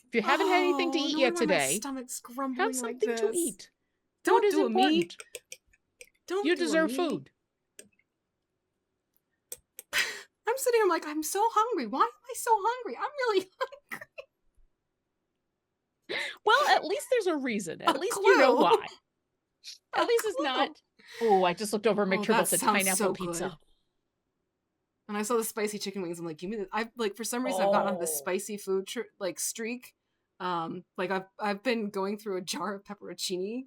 If you haven't had anything to eat yet today, my stomach's grumbling have something like to eat. Don't Food is do important. Me. Don't you do deserve me. food. I'm sitting here like, I'm so hungry. Why am I so hungry? I'm really hungry. Well, at least there's a reason. At least you know why. At least it's not. Oh, I just looked over and McTurble said pineapple pizza. Good. And I saw the spicy chicken wings. I'm like, give me this. For some reason I've gotten on this spicy food streak. I've been going through a jar of pepperoncini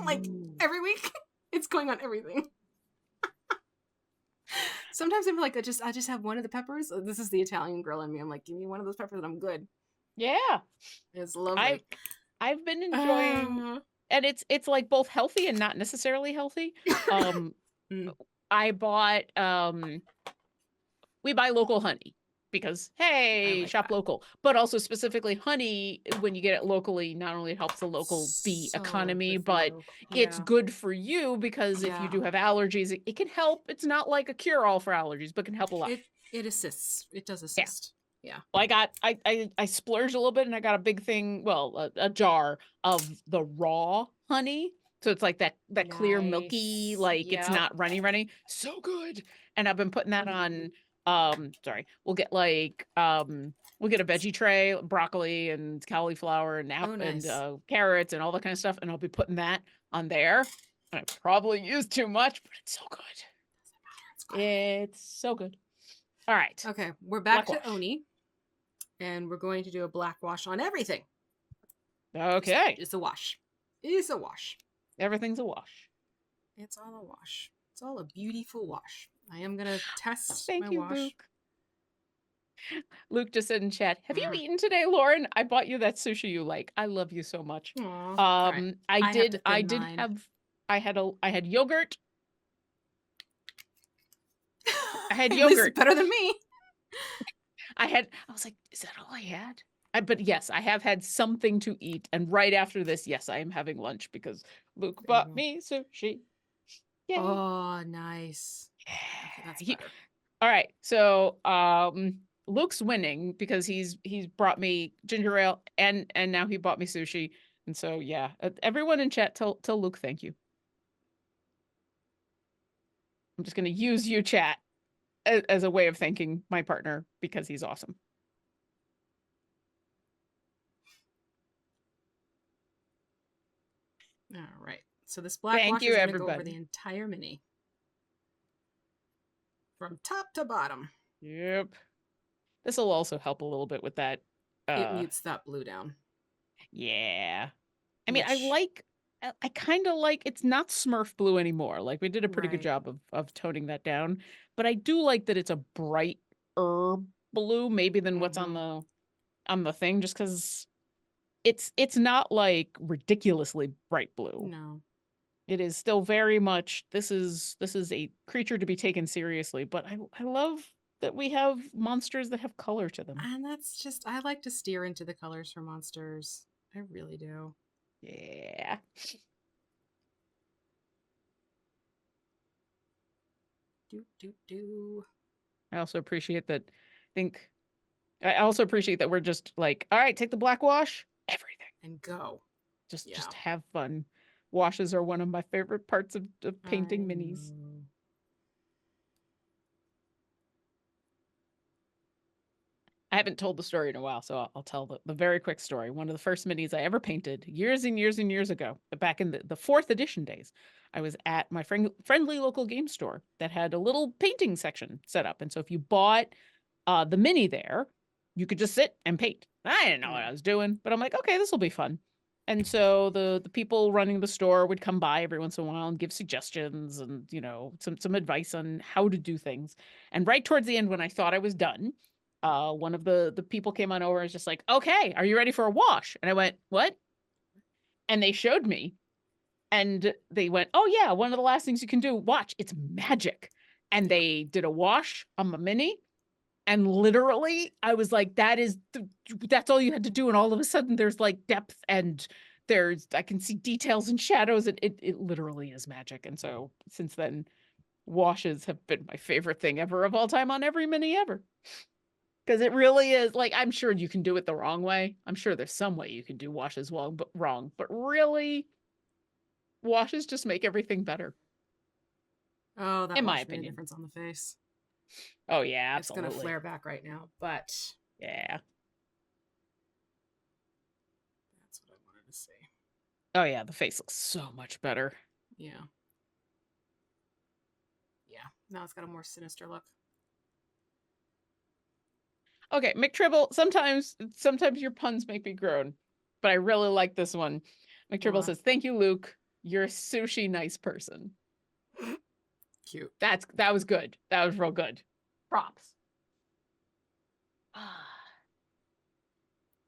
like every week. It's going on everything. Sometimes I'm like, I just have one of the peppers. This is the Italian girl in me. I'm like, give me one of those peppers and I'm good. Yeah. It's lovely. I've been enjoying and it's like both healthy and not necessarily healthy. I bought we buy local honey because hey, shop local, but also specifically honey, when you get it locally, not only helps the local bee economy, but it's good for you because if you do have allergies, it can help. It's not like a cure-all for allergies, but can help a lot. It assists. It does assist. Yeah. Well, I splurged a little bit and I got a big thing, a jar of the raw honey. So it's like that clear, milky, like it's not runny. So good. And I've been putting that on, we'll get we'll get a veggie tray, broccoli and cauliflower and and carrots and all that kind of stuff. And I'll be putting that on there. And I probably use too much, but it's so good. It's so good. All right. Okay. We're back to Oni. And we're going to do a black wash on everything. Okay. It's a wash. It's a wash. Everything's a wash. It's all a wash. It's all a beautiful wash. I am going to test Thank my you, wash. Luke. Luke just said in chat, have you eaten today, Lauren? I bought you that sushi you like. I love you so much. Right. I had yogurt. I had This yogurt. is better than me. I was like, is that all I had? But yes, I have had something to eat. And right after this, yes, I am having lunch because Luke bought me sushi. Yay. Oh, nice. Okay, that's better. All right. So Luke's winning because he's brought me ginger ale and now he bought me sushi. And so yeah, everyone in chat tell Luke thank you. I'm just gonna use you chat as a way of thanking my partner because he's awesome. All right. So this black wash is going to go over the entire mini. From top to bottom. Yep. This will also help a little bit with that. It mutes that blue down. Yeah. I mean, I I kind of like it's not Smurf blue anymore. Like we did a pretty good Right. job of toning that down, but I do like that it's a brighter blue maybe than what's Mm-hmm. on the thing just cuz it's not like ridiculously bright blue. No. It is still very much this is a creature to be taken seriously, but I love that we have monsters that have color to them. And that's just, I like to steer into the colors for monsters. I really do. Yeah. Do, do, do. I also appreciate that think I also appreciate that we're just like, all right, take the black wash, everything. And go. Yeah. Just have fun. Washes are one of my favorite parts of I painting minis. know. I haven't told the story in a while, so I'll tell the very quick story. One of the first minis I ever painted years and years and years ago, back in the fourth edition days, I was at my friendly local game store that had a little painting section set up. And so if you bought the mini there, you could just sit and paint. I didn't know what I was doing, but I'm like, okay, this will be fun. And so the people running the store would come by every once in a while and give suggestions and, you know, some advice on how to do things. And right towards the end, when I thought I was done, one of the people came on over and was just like, okay, are you ready for a wash? And I went, what? And they showed me and they went, oh yeah, one of the last things you can do, watch, it's magic. And Yeah. they did a wash on my mini. And literally, I was like, that's all you had to do. And all of a sudden there's like depth and I can see details and shadows. And it literally is magic. And so since then, washes have been my favorite thing ever of all time on every mini ever. Because it really is like, I'm sure you can do it the wrong way. I'm sure there's some way you can do washes wrong, but really, washes just make everything better, Oh, that in my wash made a opinion. difference on the face. Oh yeah, It's going to absolutely. flare back right now, but Yeah. that's what I wanted to say. Oh yeah, the face looks so much better. Yeah. Yeah. Now it's got a more sinister look. Okay, McTribble, sometimes your puns make me groan, but I really like this one. McTribble What? says, "Thank you, Luke. You're a sushi nice person." Cute. That was good. That was real good. Props.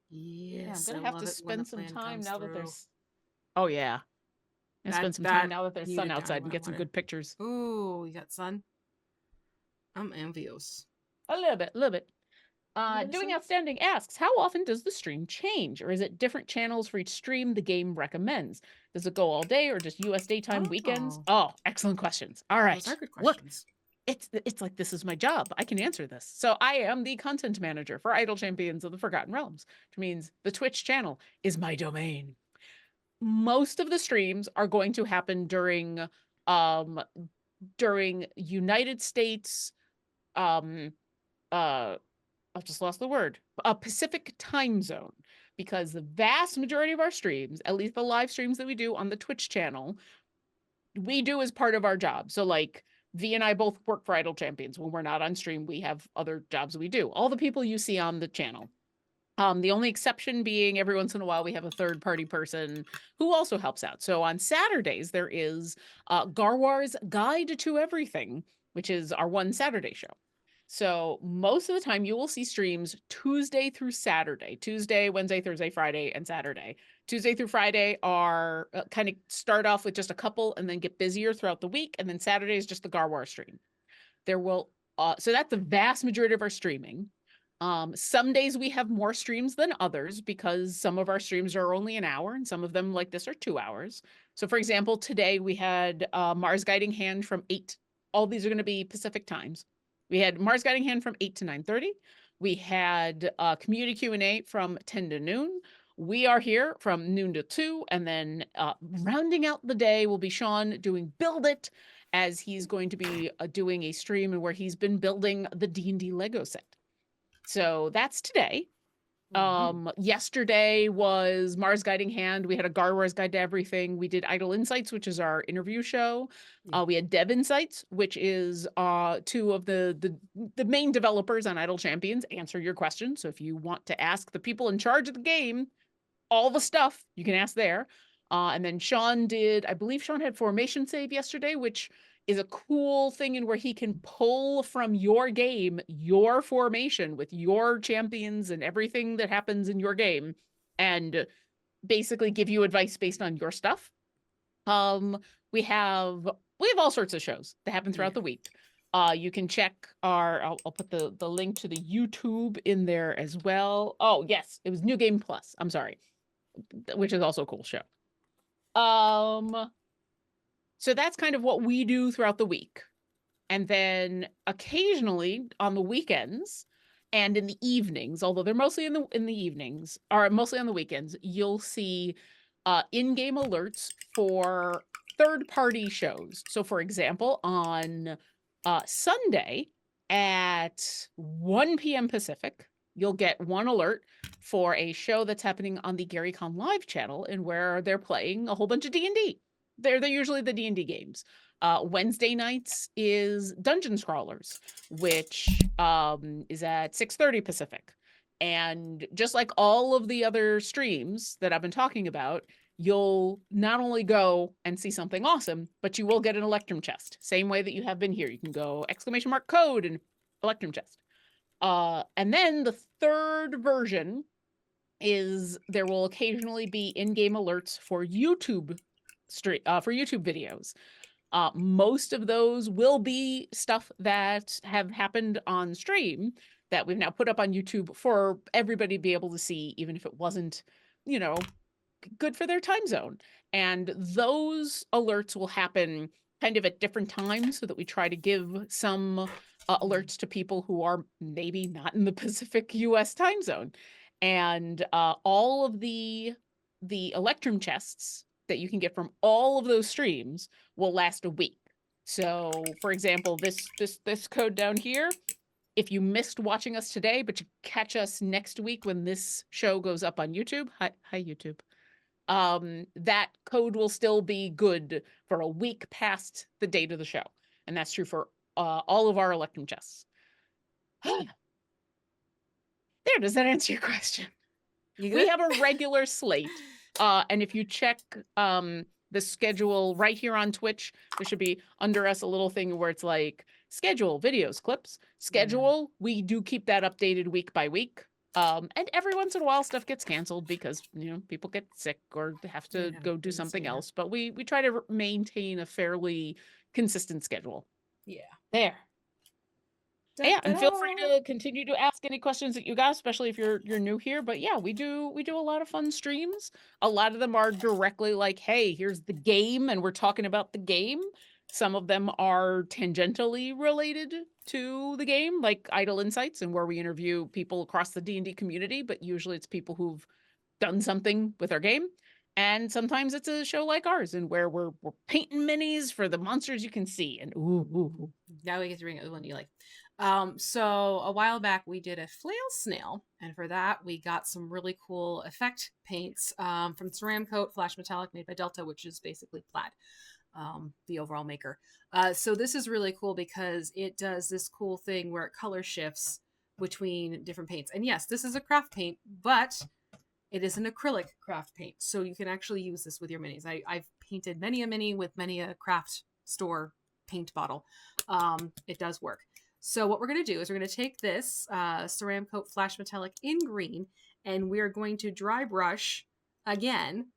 Yeah, I'm Yes, I gonna have love to it when the spend some plan time comes now that through. there's. Oh yeah, and spend some time That now that there's sun needed outside time. and I get some wanted. good pictures. Ooh, you got sun? I'm envious. A little bit, a little bit. A little bit of Doing sun? Outstanding asks, how often does the stream change? Or is it different channels for each stream the game recommends? Does it go all day or just US daytime weekends? Oh, Oh, excellent questions. All those are right. good Look, questions. it's like this is my job. I can answer this. So I am the content manager for Idle Champions of the Forgotten Realms, which means the Twitch channel is my domain. Most of the streams are going to happen um during United States uh I've just lost the word, a Pacific time zone, because the vast majority of our streams, at least the live streams that we do on the Twitch channel, we do as part of our job. So like V and I both work for Idle Champions. When we're not on stream, we have other jobs we do. All the people you see on the channel. The only exception being every once in a while we have a third party person who also helps out. So on Saturdays there is Garwar's Guide to Everything, which is our one Saturday show. So most of the time you will see streams Tuesday through Saturday, Tuesday, Wednesday, Thursday, Friday, and Saturday. Tuesday through Friday are kind of start off with just a couple and then get busier throughout the week. And then Saturday is just the Garwar stream. There will, so that's the vast majority of our streaming. Some days we have more streams than others because some of our streams are only an hour and some of them like this are 2 hours. So for example, today we had Mars Guiding Hand from 8. All these are going to be Pacific times. We had Mars Guiding Hand from 8 to 9:30. We had community Q&A from 10 to noon. We are here from noon to 2. And then rounding out the day will be Sean doing Build It, as he's going to be doing a stream where he's been building the D&D Lego set. So that's today. Yesterday was Mars Guiding Hand. We had a Garwar's Guide to Everything. We did Idle Insights, which is our interview show. Yeah. We had Dev Insights, which is two of the main developers on Idle Champions answer your questions. So if you want to ask the people in charge of the game all the stuff, you can ask there. And then Sean I believe Sean had formation save yesterday, which is a cool thing in where he can pull from your game your formation with your champions and everything that happens in your game and basically give you advice based on your stuff. Um, we have all sorts of shows that happen throughout Yeah. the week. You can check I'll put the link to the YouTube in there as well. Oh, yes, it was New Game Plus. I'm sorry, which is also a cool show. So that's kind of what we do throughout the week. And then occasionally on the weekends and in the evenings, although they're mostly in the evenings, or mostly on the weekends, you'll see in-game alerts for third-party shows. So for example, on Sunday at 1 p.m. Pacific, you'll get one alert for a show that's happening on the GaryCon Live channel and where they're playing a whole bunch of D&D. They're usually the D&D games. Wednesday nights is Dungeon Crawlers, which is at 6:30 Pacific. And just like all of the other streams that I've been talking about, you'll not only go and see something awesome, but you will get an Electrum chest. Same way that you have been here. You can go !code and Electrum chest. And then the third version is there will occasionally be in-game alerts for YouTube videos. Most of those will be stuff that have happened on stream that we've now put up on YouTube for everybody to be able to see, even if it wasn't, good for their time zone. And those alerts will happen kind of at different times so that we try to give some alerts to people who are maybe not in the Pacific US time zone. And all of the Electrum chests that you can get from all of those streams will last a week. So, for example, this code down here, if you missed watching us today, but you catch us next week when this show goes up on YouTube, hi YouTube. That code will still be good for a week past the date of the show, and that's true for all of our Electrum chests. There, does that answer your question? You good? We have a regular slate. And if you check the schedule right here on Twitch, there should be under us a little thing where it's like schedule, videos, clips, schedule. We do keep that updated week by week. And every once in a while stuff gets canceled because, people get sick or have to It go do happens, something yeah. else. But we try to maintain a fairly consistent schedule. Yeah. There. Yeah, and feel free to continue to ask any questions that you got, especially if you're new here. But yeah, we do a lot of fun streams. A lot of them are directly like, hey, here's the game, and we're talking about the game. Some of them are tangentially related to the game, like Idle Insights, and where we interview people across the D&D community, but usually it's people who've done something with our game. And sometimes it's a show like ours, and where we're painting minis for the monsters you can see. And ooh. Now we get to bring the one you like. So a while back we did a flail snail, and for that we got some really cool effect paints from Ceramcoat Flash Metallic made by Delta, which is basically plaid, the overall maker. So this is really cool because it does this cool thing where it color shifts between different paints. And yes, this is a craft paint, but it is an acrylic craft paint, so you can actually use this with your minis. I've painted many a mini with many a craft store paint bottle. It does work. So what we're going to do is we're going to take this Ceramcoat Flash Metallic in green, and we're going to dry brush again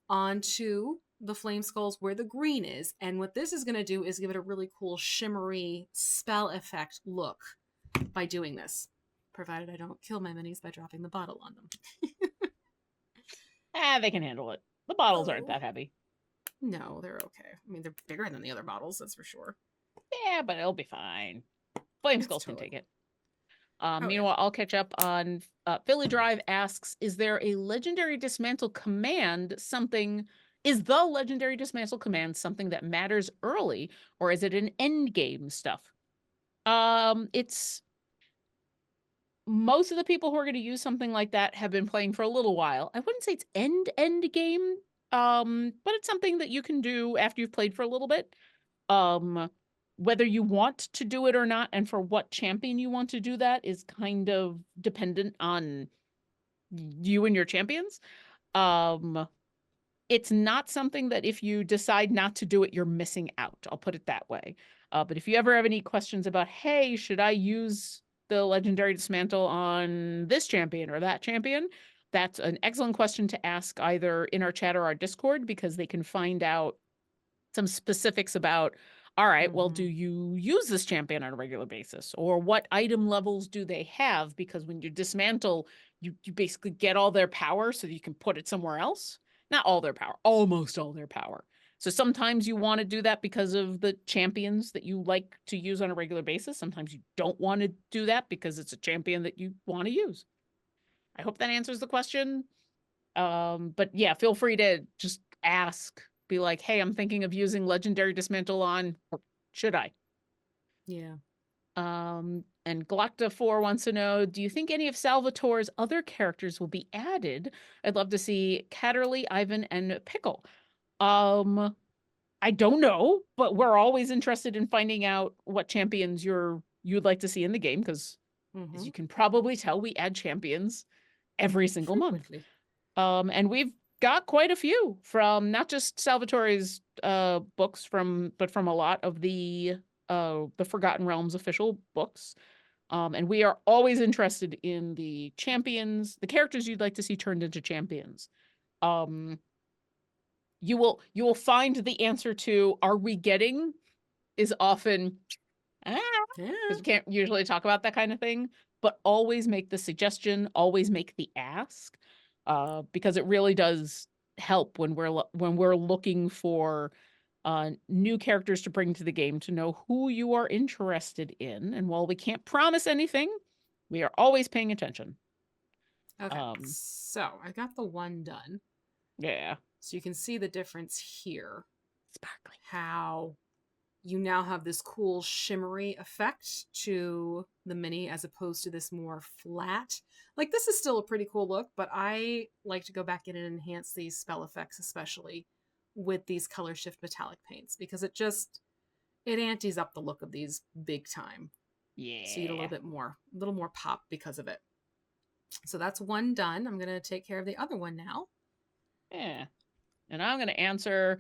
onto the Flameskulls where the green is. And what this is going to do is give it a really cool shimmery spell effect look by doing this, provided I don't kill my minis by dropping the bottle on them. They can handle it. The bottles aren't that heavy. No, they're okay. I mean, they're bigger than the other bottles, that's for sure. Yeah, but it'll be fine. Flameskulls can take it. Meanwhile, I'll catch up on Philly Drive asks, is there a legendary dismantle command something? Is the legendary dismantle command something that matters early, or is it an end game stuff? It's most of the people who are going to use something like that have been playing for a little while. I wouldn't say it's end game, but it's something that you can do after you've played for a little bit. Whether you want to do it or not, and for what champion you want to do that is kind of dependent on you and your champions. It's not something that if you decide not to do it, you're missing out. I'll put it that way. But if you ever have any questions about, hey, should I use the legendary dismantle on this champion or that champion? That's an excellent question to ask either in our chat or our Discord, because they can find out some specifics about, all right, well, do Mm-hmm. you use this champion on a regular basis? Or what item levels do they have? Because when you dismantle, you basically get all their power so that you can put it somewhere else. Not all their power, almost all their power. So sometimes you want to do that because of the champions that you like to use on a regular basis. Sometimes you don't want to do that because it's a champion that you want to use. I hope that answers the question. But yeah, feel free to just ask, be like, hey, I'm thinking of using legendary dismantle on, or should I? Yeah. And Galacta4 wants to know, do you think any of Salvatore's other characters will be added? I'd love to see Catterley, Ivan, and Pickle. I don't know, but we're always interested in finding out what champions you'd like to see in the game, because as Mm-hmm. you can probably tell, we add champions every single month. Frequently. And we've got quite a few from not just Salvatore's books, but from a lot of the Forgotten Realms official books. And we are always interested in the champions, the characters you'd like to see turned into champions. Um, you will find the answer to are we getting is often ah, Yeah. because we can't usually talk about that kind of thing, but always make the suggestion, always make the ask, because it really does help when we're looking for new characters to bring to the game, to know who you are interested in. And while we can't promise anything, we are always paying attention. Okay. Um, So I got the one done. yeah, So you can see the difference here. sparkly. How you now have this cool shimmery effect to the mini as opposed to this more flat. Like, this is still a pretty cool look, but I like to go back in and enhance these spell effects, especially with these color shift metallic paints, because it antes up the look of these big time. So you get Yeah, a little more pop because of it. So that's one done. I'm gonna take care of the other one now. yeah. And I'm going to answer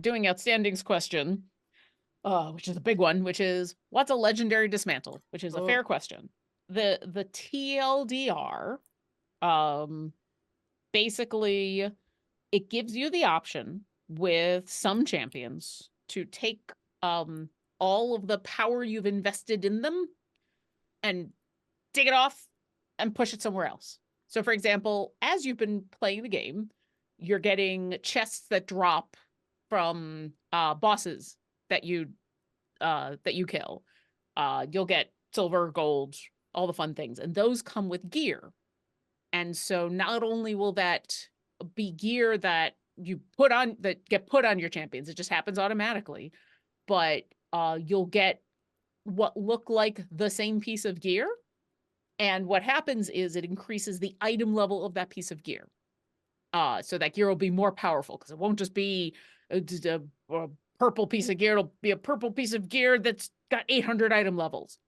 doing outstandings question, which is a big one, which is what's a legendary dismantle, which is a Oh. fair question. The TLDR, um, basically, it gives you the option with some champions to take all of the power you've invested in them and take it off and push it somewhere else. So, for example, as you've been playing the game, you're getting chests that drop from bosses that you kill. You'll get silver, gold, all the fun things, and those come with gear. And so, not only will that be gear that you put on that get put on your champions, it just happens automatically, but you'll get what look like the same piece of gear. And what happens is it increases the item level of that piece of gear. So that gear will be more powerful, because it won't just be a purple piece of gear. It'll be a purple piece of gear that's got 800 item levels.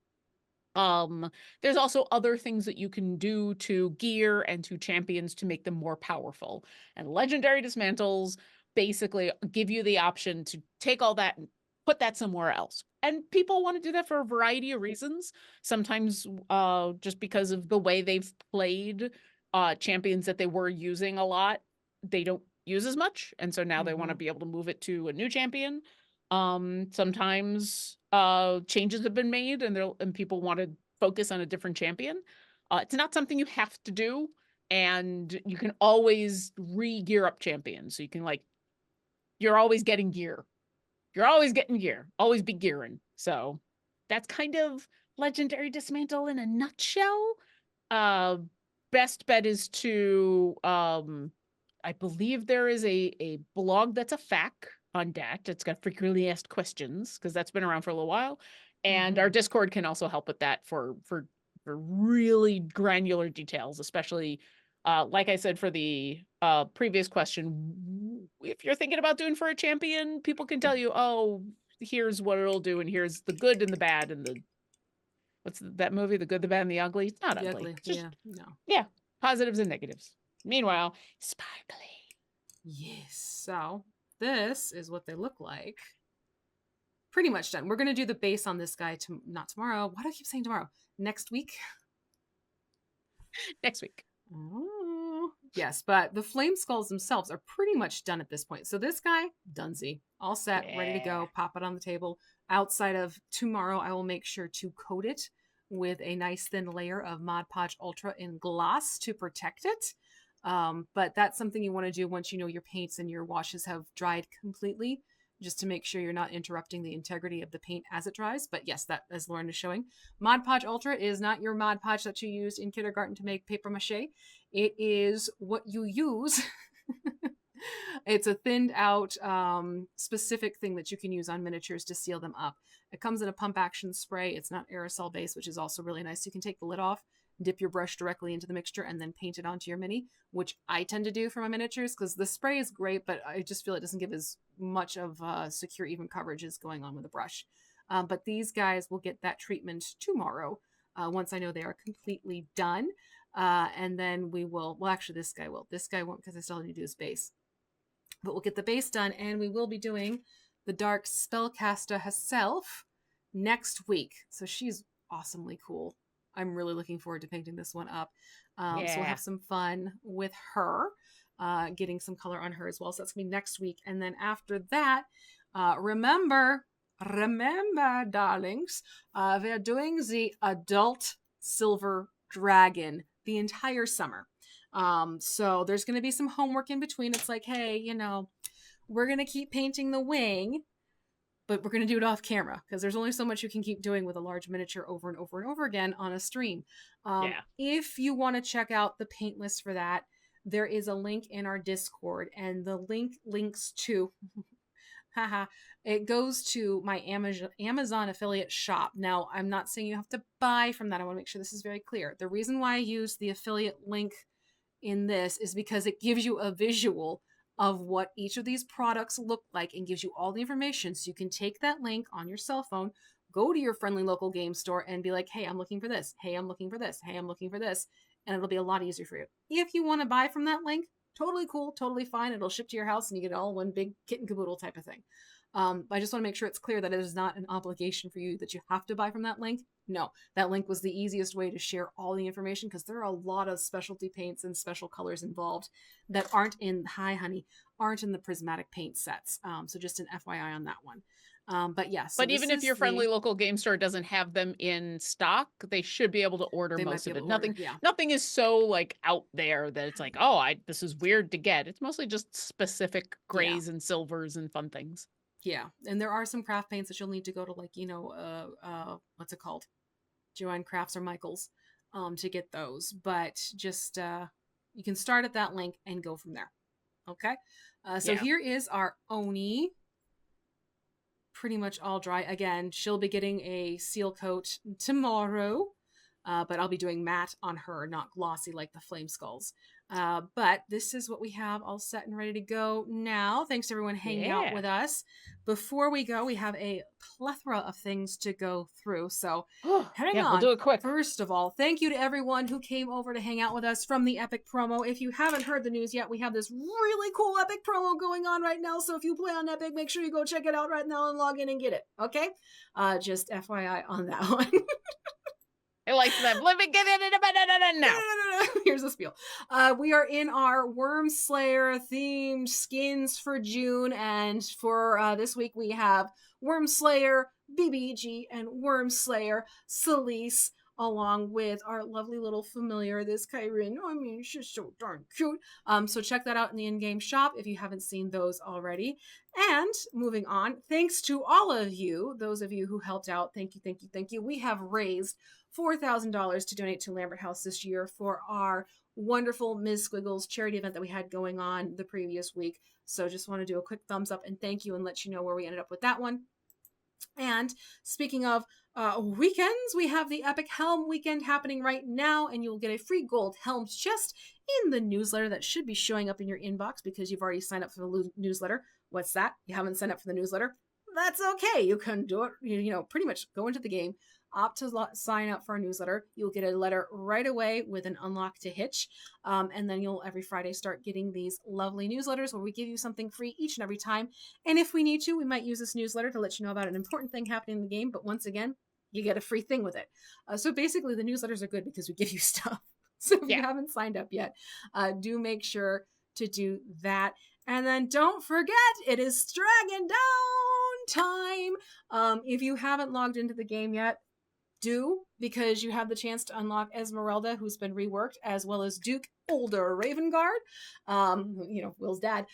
There's also other things that you can do to gear and to champions to make them more powerful. And legendary dismantles basically give you the option to take all that and put that somewhere else. And people want to do that for a variety of reasons. Sometimes just because of the way they've played champions that they were using a lot, they don't use as much. And so now they want to Mm-hmm. be able to move it to a new champion. Sometimes changes have been made and people want to focus on a different champion. It's not something you have to do, and you can always re-gear up champions. So you can, like, you're always getting gear. You're always getting gear. Always be gearing. So that's kind of legendary dismantle in a nutshell. Uh Best bet is to I believe there is a blog that's a FAQ on DACT. It's got frequently asked questions, because that's been around for a little while. And Mm-hmm. our Discord can also help with that for really granular details, especially like I said for the previous question, if you're thinking about doing for a champion, people can tell you, oh, here's what it'll do, and here's the good and the bad and the what's that movie, The Good, the Bad, and the Ugly? It's not The ugly. ugly. It's just, Yeah. No. yeah, positives and negatives. Meanwhile, sparkly. Yes. So this is what they look like. Pretty much done. We're going to do the base on this guy not tomorrow. Why do I keep saying tomorrow? Next week. Next week. Oh, yes, but the Flameskulls themselves are pretty much done at this point. So this guy, Dunsey, all set, ready to Yeah. go. Pop it on the table. Outside of tomorrow, I will make sure to coat it with a nice thin layer of Mod Podge Ultra in gloss to protect it. But that's something you want to do once you know your paints and your washes have dried completely, just to make sure you're not interrupting the integrity of the paint as it dries. But yes, that, as Lauren is showing, Mod Podge Ultra is not your Mod Podge that you used in kindergarten to make paper mache. It is what you use. It's a thinned out specific thing that you can use on miniatures to seal them up. It comes in a pump action spray. It's not aerosol based, which is also really nice. You can take the lid off, dip your brush directly into the mixture, and then paint it onto your mini, which I tend to do for my miniatures because the spray is great, but I just feel it doesn't give as much of secure, even coverage as going on with a brush. But these guys will get that treatment tomorrow once I know they are completely done. And then we will, well, actually, this guy will. This guy won't because I still need to do his base. But we'll get the base done, and we will be doing the Dark Spellcaster herself next week. So she's awesomely cool. I'm really looking forward to painting this one up. So we'll have some fun with her, getting some color on her as well. So that's going to be next week. And then after that, remember, darlings, we're doing the adult silver dragon the entire summer. So there's going to be some homework in between. It's like, hey, you know, we're going to keep painting the wing, but we're going to do it off camera because there's only so much you can keep doing with a large miniature over and over and over again on a stream. If you want to check out the paint list for that, there is a link in our Discord, and the link links to it goes to my Amazon affiliate shop. Now, I'm not saying you have to buy from that. I want to make sure this is very clear. The reason why I use the affiliate link in this is because it gives you a visual of what each of these products look like and gives you all the information. So you can take that link on your cell phone, go to your friendly local game store and be like, hey, I'm looking for this. Hey, I'm looking for this. Hey, I'm looking for this. And it'll be a lot easier for you. If you want to buy from that link, totally cool, totally fine. It'll ship to your house and you get all one big kit and caboodle type of thing. I just want to make sure it's clear that it is not an obligation for you that you have to buy from that link. No, that link was the easiest way to share all the information because there are a lot of specialty paints and special colors involved that aren't in the prismatic paint sets. So just an FYI on that one. But yes. But even if your friendly local game store doesn't have them in stock, they should be able to order most of it. Nothing is so like out there that it's like, oh, this is weird to get. It's mostly just specific grays and silvers and fun things. Yeah, and there are some craft paints that you'll need to go to, like, you know, what's it called? Joanne Crafts or Michael's, to get those. But just, you can start at that link and go from there. Okay? So here is our Oni. Pretty much all dry. Again, she'll be getting a seal coat tomorrow. But I'll be doing matte on her, not glossy like the Flameskulls. But this is what we have all set and ready to go now. Thanks to everyone hanging out with us. Before we go, we have a plethora of things to go through. So hang on. We'll do it quick. First of all, thank you to everyone who came over to hang out with us from the Epic promo. If you haven't heard the news yet, we have this really cool Epic promo going on right now. So if you play on Epic, make sure you go check it out right now and log in and get it. Okay? Just FYI on that one. I like them. Let me get it now. Here's the spiel. We are in our Worm Slayer themed skins for June, and for this week we have Worm Slayer BBG and Worm Slayer Celise, along with our lovely little familiar, this Kyrin. I mean, she's so darn cute. So check that out in the in-game shop if you haven't seen those already. And moving on, thanks to all of you, those of you who helped out, thank you, thank you, thank you. We have raised $4,000 to donate to Lambert House this year for our wonderful Ms. Squiggles charity event that we had going on the previous week. So just want to do a quick thumbs up and thank you and let you know where we ended up with that one. And speaking of weekends, we have the Epic Helm weekend happening right now, and you'll get a free gold Helms chest in the newsletter that should be showing up in your inbox because you've already signed up for the newsletter. What's that? You haven't signed up for the newsletter? that's okay. You can do it, pretty much go into the game, opt to sign up for our newsletter. You'll get a letter right away with an unlock to Hitch. And then you'll every Friday start getting these lovely newsletters where we give you something free each and every time. And if we need to, we might use this newsletter to let you know about an important thing happening in the game. But once again, you get a free thing with it. So basically, the newsletters are good because we give you stuff. So if you haven't signed up yet, do make sure to do that. And then don't forget, it is Dragon Down time. If you haven't logged into the game yet, do, because you have the chance to unlock Esmeralda, who's been reworked, as well as Duke Older Ravengard, Will's dad.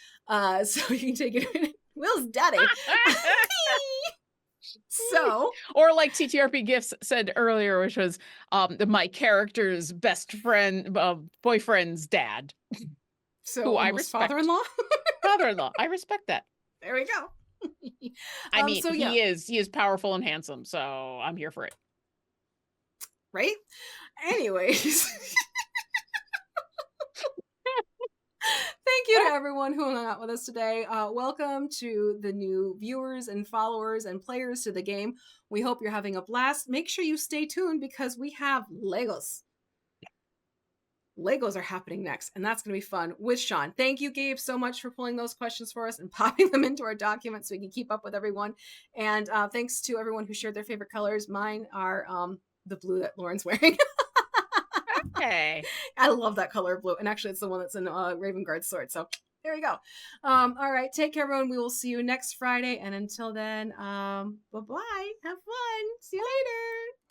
So you can take it. Will's daddy. So, or like TTRP Gifts said earlier, which was my character's best friend, boyfriend's dad. So who I respect. Father-in-law. Father-in-law. I respect that. There we go. I mean, so, he is powerful and handsome, so I'm here for it. Right? Anyways. Thank you to everyone who hung out with us today. Welcome to the new viewers and followers and players to the game. We hope you're having a blast. Make sure you stay tuned because we have Legos. Legos are happening next, and that's going to be fun with Sean. Thank you, Gabe, so much for pulling those questions for us and popping them into our document so we can keep up with everyone. And thanks to everyone who shared their favorite colors. Mine are the blue that Lauren's wearing. Okay. I love that color of blue. And actually, it's the one that's in Ravengard's sword. So there we go. All right. Take care, everyone. We will see you next Friday. And until then, bye-bye. Have fun. See you later.